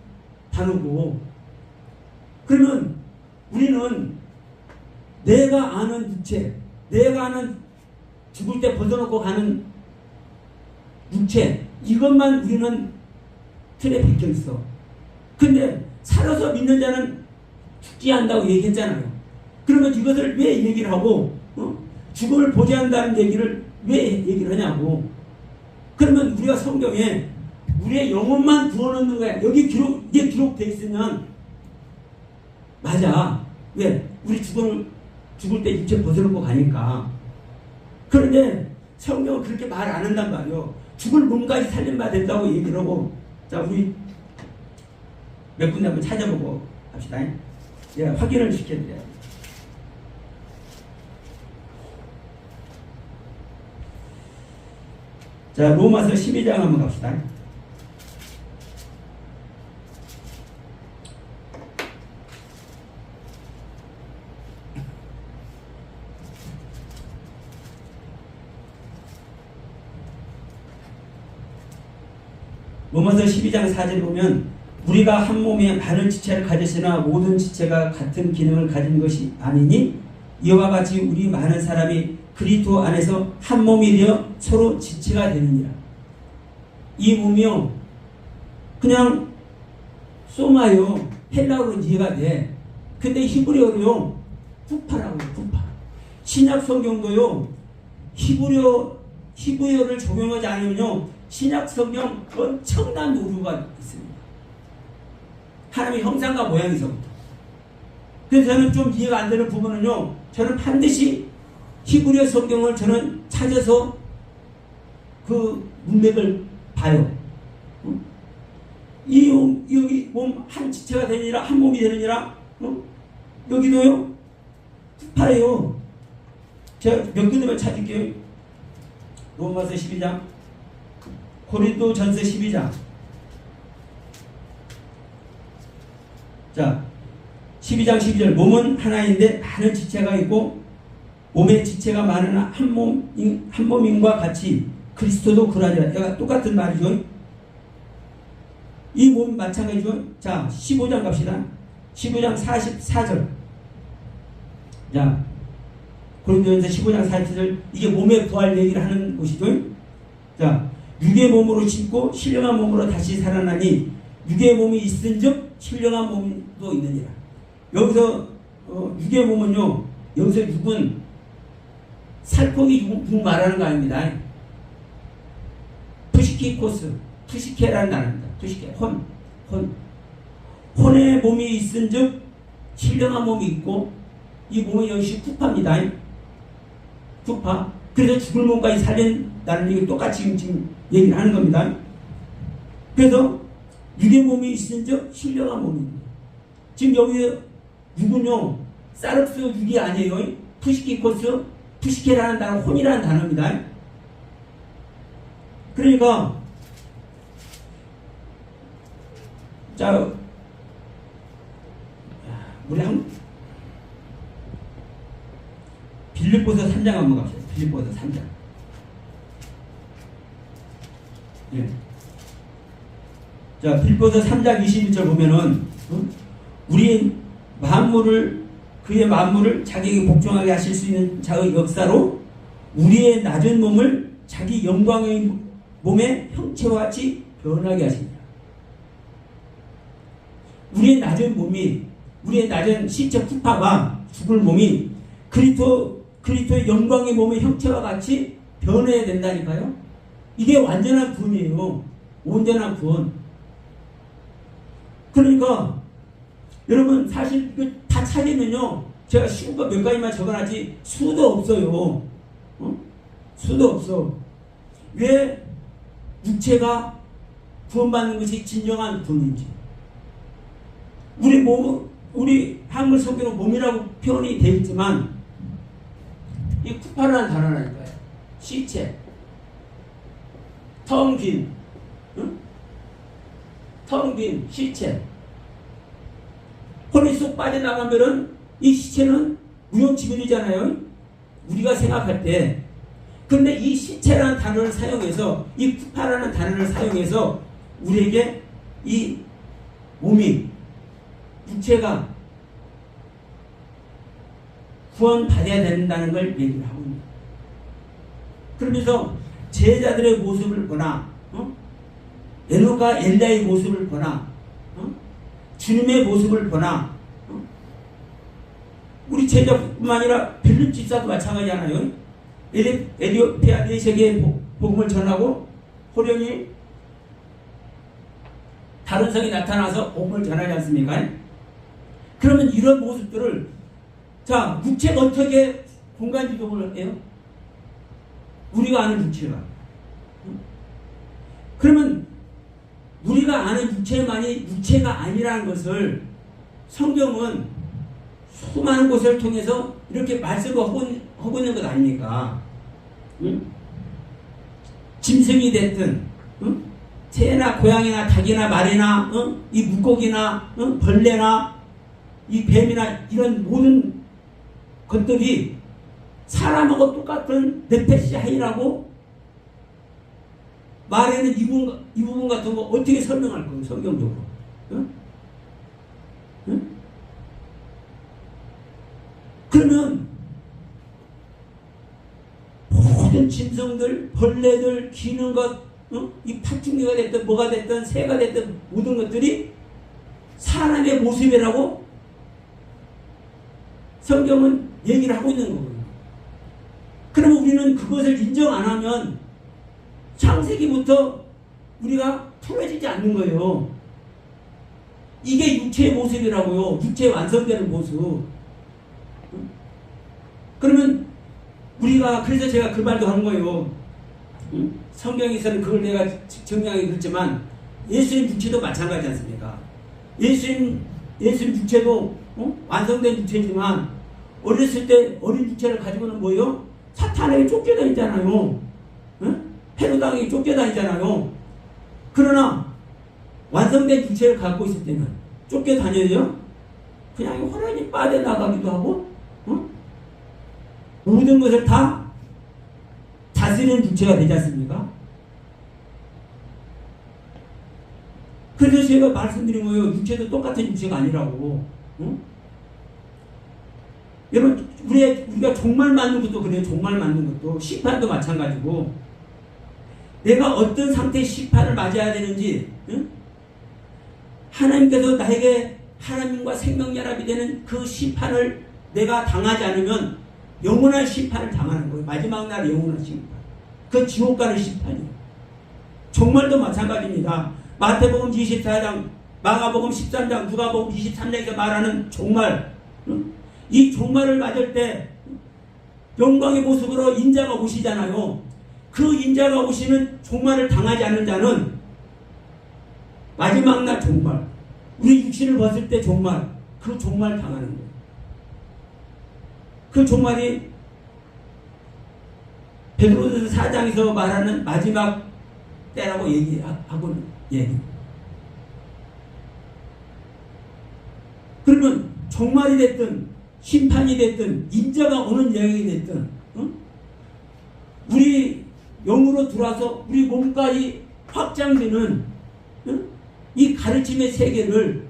단어고, 그러면 우리는 내가 아는 육체, 내가 아는 죽을 때 벗어놓고 가는 육체, 이것만 우리는 틀에 박혀 있어. 근데 살아서 믿는 자는 죽지 않는다고 얘기했잖아요. 그러면 이것을 왜 얘기를 하고 죽음을 보장한다는 얘기를 왜 얘기를 하냐고. 그러면 우리가 성경에 우리의 영혼만 부어놓는 거야. 여기 이게 기록되어 있으면 맞아. 왜? 우리 죽을 때 육체 벗어놓고 가니까. 그런데 성경은 그렇게 말 안 한단 말이요. 죽을 몸까지 살림받아야 된다고 얘기를 하고. 자, 우리 몇 군데 한번 찾아보고 합시다. 예, 확인을 시켜드려요. 자, 로마서 12장 한번 갑시다. 로마서 12장 4절 보면 우리가 한 몸에 많은 지체를 가졌으나 모든 지체가 같은 기능을 가진 것이 아니니 이와 같이 우리 많은 사람이 그리스도 안에서 한 몸이 되어 서로 지체가 되느니라. 이 몸이요 그냥 소마요 헬라어로 이해가 돼. 근데 히브리어로요 후파라고 해요. 후파. 신약 성경도요 히브리어를 적용하지 않으면요 신약 성경 엄청난 오류가 있습니다. 하나님의 형상과 모양에서부터. 그래서 저는 좀 이해가 안 되는 부분은요, 저는 반드시 히브리어 성경을 저는 찾아서 그 문맥을 봐요. 여기 몸 한 지체가 되느니라, 한 몸이 되느니라, 여기도요, 파래요. 제가 몇 군데만 찾을게요. 로마서 12장, 고린도전서 12장. 자, 12장 12절. 몸은 하나인데 많은 지체가 있고 몸의 지체가 많으나 한 몸인과 같이 그리스도도 그러하니라. 얘가 똑같은 말이죠. 이 몸 마찬가지죠. 자, 15장 갑시다. 15장 44절. 자, 고린도전서 15장 44절. 이게 몸의 부활 얘기를 하는 곳이죠. 자, 육의 몸으로 죽고 신령한 몸으로 다시 살아나니 육의 몸이 있은즉 신령한 몸도 있느니라. 여기서 육의 몸은요, 여기서 육은 살코기 육 말하는 거 아닙니다. 푸시키코스, 푸시케라는 단어입니다. 푸시케, 혼의 몸이 있은즉 신령한 몸이 있고, 이 몸은 역시 쿠파입니다. 쿠파. 그래서 죽을 몸까지 살린다는 얘기 똑같이 지금 얘기를 하는 겁니다. 그래서 육의 몸이 있은즉 신령한 몸입니다. 지금 여기 육은요 사르스 육이 아니에요. 푸시키코스, 푸시케라는 단어, 혼이라는 단어입니다. 그러니까 자, 우리 빌립보서 3장 한번 갑시다. 빌립보서 3장. 예. 자, 빌립보서 3장 21절 보면은 우리 그의 만물을 자기에게 복종하게 하실 수 있는 자의 역사로 우리의 낮은 몸을 자기 영광의 몸의 형체와 같이 변하게 하십니다. 우리의 낮은 신체 쿠파가 죽을 몸이 그리스도의 영광의 몸의 형체와 같이 변해야 된다니까요. 이게 완전한 구원이에요. 온전한 구원. 그러니까 여러분 사실 이거 다 찾으면요 제가 쉬운 거 몇 가지만 적어놨지 수도 없어요. 수도 없어. 왜 육체가 구원받는 것이 진정한 구원인지. 우리 몸 우리 한글 성경은 몸이라고 표현이 되어 있지만 이 쿠파라는 단어라니까요. 시체, 텅 빈, 응? 텅 빈 시체. 혼이 쏙 빠져나가면은 이 시체는 무용지물이잖아요. 우리가 생각할 때. 그런데 이 시체라는 단어를 사용해서, 이 쿠파라는 단어를 사용해서 우리에게 이 몸이, 육체가 구원받아야 된다는 걸 얘기를 하고 있습니다. 그러면서 제자들의 모습을 보나, 에노가 엘리야의 모습을 보나, 주님의 모습을 보나, 우리 제자뿐만 아니라 빌립 집사도 마찬가지잖아요. 에티오피아 네 세계에 복음을 전하고 호련히 다른 성이 나타나서 복음을 전하지 않습니까? 그러면 이런 모습들을, 자, 육체가 어떻게 공간 이동을 해요? 우리가 아는 육체가. 그러면 우리가 아는 육체만이 육체가 아니라는 것을 성경은 수많은 곳을 통해서 이렇게 말씀을 하고 있는 것 아닙니까? 응? 짐승이 됐든, 응? 새나 고양이나 닭이나 말이나, 이 물고기나, 벌레나, 이 뱀이나 이런 모든 것들이 사람하고 똑같은 네페시 하이라고 말에는 이 부분 같은 거 어떻게 설명할 거예요, 성경적으로? 응? 응? 그러면 모든 짐승들, 벌레들, 기는 것, 이 파충류가 됐든 뭐가 됐든 새가 됐든 모든 것들이 사람의 모습이라고 성경은 얘기를 하고 있는 거거든요. 그러면 우리는 그것을 인정 안 하면 창세기부터 우리가 풀어지지 않는 거예요. 이게 육체의 모습이라고요. 육체의 완성되는 모습. 그러면 우리가, 그래서 제가 그 말도 하는 거예요. 성경에서는 그걸 내가 정리하게 그랬지만 예수님 육체도 마찬가지 않습니까? 예수님 육체도 완성된 육체지만 어렸을 때 어린 육체를 가지고는 뭐예요? 사탄에게 쫓겨다니잖아요. 헤로당에게 쫓겨다니잖아요. 그러나 완성된 육체를 갖고 있을 때는 쫓겨다녀요. 그냥 호련히 빠져나가기도 하고, 모든 것을 다 다스리는 육체가 되지 않습니까? 그래서 제가 말씀드린 거예요. 육체도 똑같은 육체가 아니라고. 여러분, 우리가 종말 맞는 것도 그래요. 종말 맞는 것도. 심판도 마찬가지고. 내가 어떤 상태의 심판을 맞아야 되는지, 하나님께서 나에게 하나님과 생명연합이 되는 그 심판을 내가 당하지 않으면 영원한 심판을 당하는 거예요. 마지막 날 영원한 심판. 그 지옥 가는 심판이에요. 종말도 마찬가지입니다. 마태복음 24장, 마가복음 13장, 누가복음 23장에서 말하는 종말. 이 종말을 맞을 때 영광의 모습으로 인자가 오시잖아요. 그 인자가 오시는 종말을 당하지 않는 자는 마지막 날 종말, 우리 육신을 벗을 때 종말, 그 종말 당하는 거예요. 그 종말이 베드로전서 4장에서 말하는 마지막 때라고 얘기하고는 얘기. 그러면 종말이 됐든 심판이 됐든 인자가 오는 이야기가 됐든, 우리 영으로 들어와서 우리 몸까지 확장되는 이 가르침의 세계를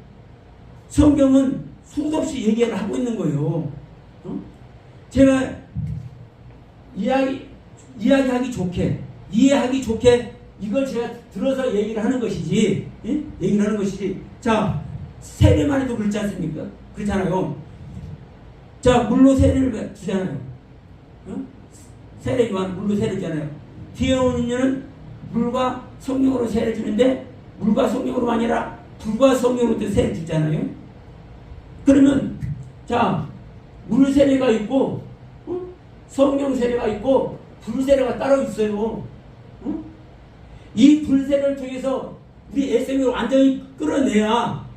성경은 수없이 얘기를 하고 있는 거예요. 제가 이야기하기 좋게, 이해하기 좋게 이걸 제가 들어서 얘기를 하는 것이지, 얘기를 하는 것이지. 자, 세례만 해도 그렇지 않습니까? 그렇잖아요. 자, 물로 세례를 주잖아요. 세례 요한 물로 세례 주잖아요. 뒤에 오는 인연은 물과 성령으로 세례 주는데, 물과 성령으로 아니라 불과 성령으로 세례 주잖아요. 그러면 자, 물 세례가 있고, 성령 세례가 있고, 불 세례가 따로 있어요. 이 불 세례를 통해서 우리 애생을 완전히 끌어내야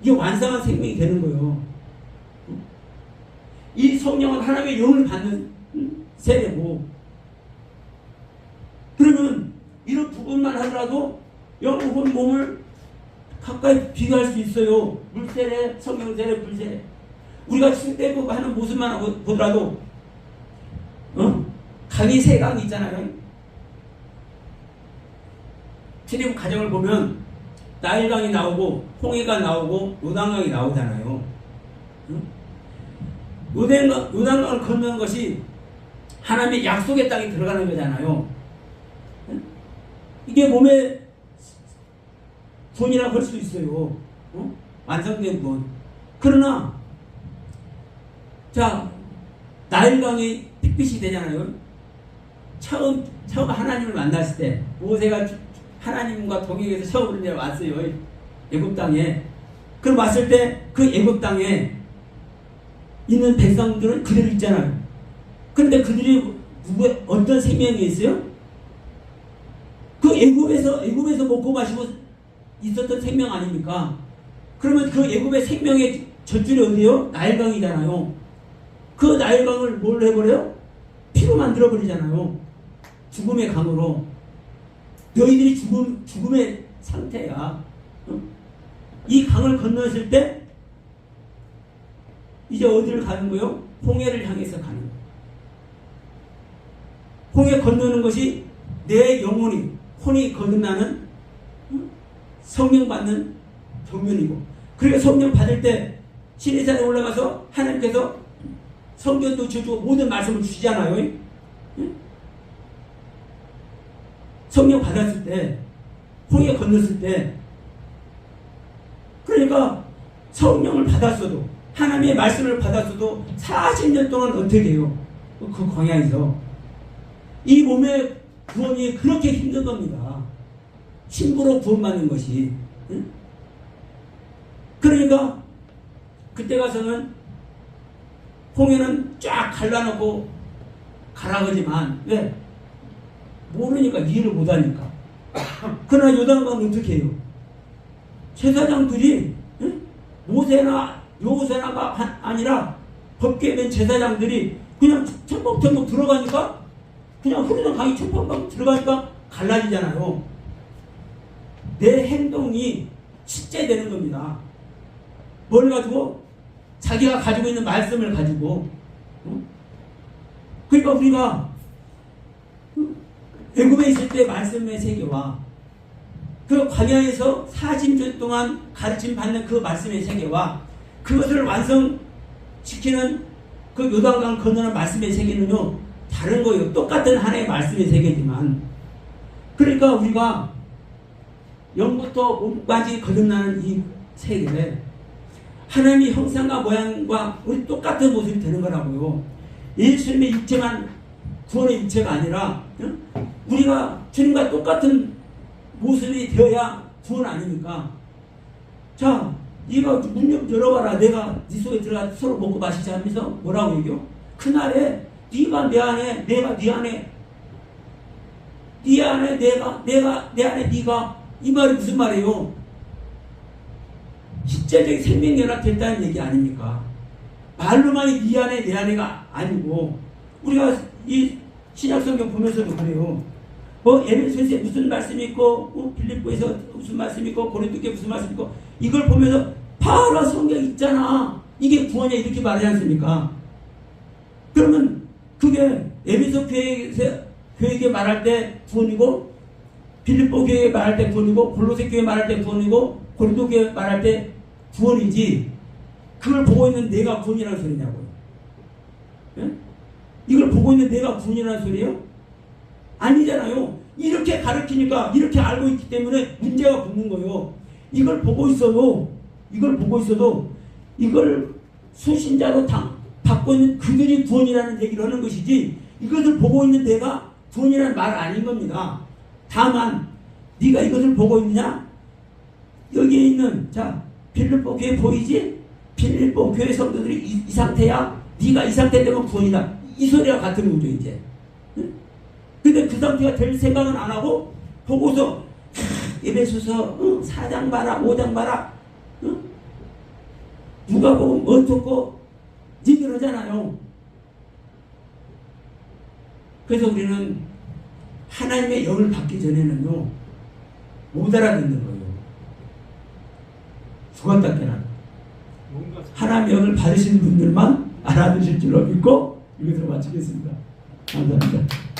이게 완성한 생명이 되는 거예요. 이 성령은 하나님의 영을 받는 세례고, 그러면 이런 부분만 하더라도 영혼 몸을 가까이 비교할 수 있어요. 물세례, 성령세례, 불세례. 우리가 출대국 하는 모습만 보더라도 강이 세 강이 있잖아요. 출애굽 가정을 보면 나일강이 나오고 홍해가 나오고 요단강이 나오잖아요. 요단강을 건너는 것이 하나님의 약속의 땅에 들어가는 거잖아요. 이게 몸에 분이라고 할 수 있어요. 완성된 분. 그러나 자, 나일강이 핏빛이 되잖아요. 처음 하나님을 만났을 때 모세가 하나님과 동행해서 처음 이제 왔어요. 애굽 땅에. 그럼 왔을 때 그 애굽 땅에 있는 백성들은 그대로 있잖아요. 그런데 그들이 어떤 생명이 있어요? 그 애굽에서 먹고 마시고 있었던 생명 아닙니까? 그러면 그 애굽의 생명의 젖줄이 어디요? 나일강이잖아요. 그 나일강을 뭘 해버려요? 피로 만들어버리잖아요. 죽음의 강으로. 너희들이 죽음의 상태야. 이 강을 건넜을 때 이제 어디를 가는 거요? 홍해를 향해서 가는 거예요. 홍해 건너는 것이 내 영혼이 혼이 거듭나는 성령 받는 경륜이고, 그러니까 성령 받을 때 시내산에 올라가서 하나님께서 성경도 주시고 모든 말씀을 주시잖아요. 성령 받았을 때, 홍해 건넜을 때, 그러니까 성령을 받았어도, 하나님의 말씀을 받았어도 40년 동안 어떻게 해요? 그 광야에서. 이 몸의 구원이 그렇게 힘든 겁니다. 신부로 구원받는 것이. 그러니까 그때 가서는 홍해는 쫙 갈라놓고 가라거지만, 왜? 모르니까, 이해를 못하니까. 그러나 요단강은 어떻게 해요? 제사장들이 모세나 여호수아가 아니라 법궤에 맨 제사장들이 그냥 첨벙첨벙 들어가니까, 그냥 흐르는 강이 첨벙첨벙 들어가니까 갈라지잖아요. 내 행동이 실제되는 겁니다. 뭘 가지고? 자기가 가지고 있는 말씀을 가지고. 그러니까 우리가 애굽에 있을 때 말씀의 세계와 그 광야에서 40년 동안 가르침 받는 그 말씀의 세계와 그것을 완성시키는 그 요단강 건너는 말씀의 세계는요, 다른 거예요. 똑같은 하나의 말씀의 세계지만. 그러니까 우리가 영부터 몸까지 거듭나는 이 세계에 하나님의 형상과 모양과 우리 똑같은 모습이 되는 거라고요. 예수님의 육체만 구원의 육체가 아니라 우리가 주님과 똑같은 모습이 되어야 구원 아닙니까? 자, 네가 문 좀 열어봐라. 내가 네 속에 들어가 서로 먹고 마시자 하면서 뭐라고 얘기해요? 그날에 네가 내 안에, 내가 네 안에, 네 안에 내가 내 안에 네가, 이 말이 무슨 말이에요? 실제적인 생명 연합됐다는 얘기 아닙니까? 말로만이 네 안에 내 안에가 아니고, 우리가 이 신약성경 보면서도 그래요. 에베소서에 무슨 말씀이 있고, 빌립보에서 무슨 말씀이 있고, 고린도께 무슨 말씀이 있고, 이걸 보면서 봐라, 성경 있잖아, 이게 구원이야, 이렇게 말하지 않습니까? 그러면 그게 에베소 교회에게 말할 때 구원이고, 빌립보 교회에 말할 때 구원이고, 골로새 교회에 말할 때 구원이고, 고린도 교회에 말할 때 구원이지, 그걸 보고 있는 내가 구원이라는 소리냐고요. 예? 이걸 보고 있는 내가 구원이라는 소리예요? 아니잖아요. 이렇게 가르치니까, 이렇게 알고 있기 때문에 문제가 붙는 거예요. 이걸 보고 있어도 이걸 수신자로 받고 있는 그들이 구원이라는 얘기를 하는 것이지, 이것을 보고 있는 내가 구원이라는 말 아닌 겁니다. 다만 네가 이것을 보고 있느냐? 여기에 있는, 자, 빌립보 교회 보이지? 빌립보 교회 성도들이 이 상태야. 네가 이 상태 되면 구원이다. 이 소리와 같은 거죠, 이제. 근데 그 상태가 될 생각은 안 하고, 보고서 에베소서 4장 봐라, 5장 봐라, 누가 보면 어떻고 니 그러잖아요. 그래서 우리는 하나님의 영을 받기 전에는요 못 알아듣는 거예요. 죽었다 깨나. 하나님의 영을 받으신 분들만 알아듣실 줄로 믿고 이것으로 마치겠습니다. 감사합니다.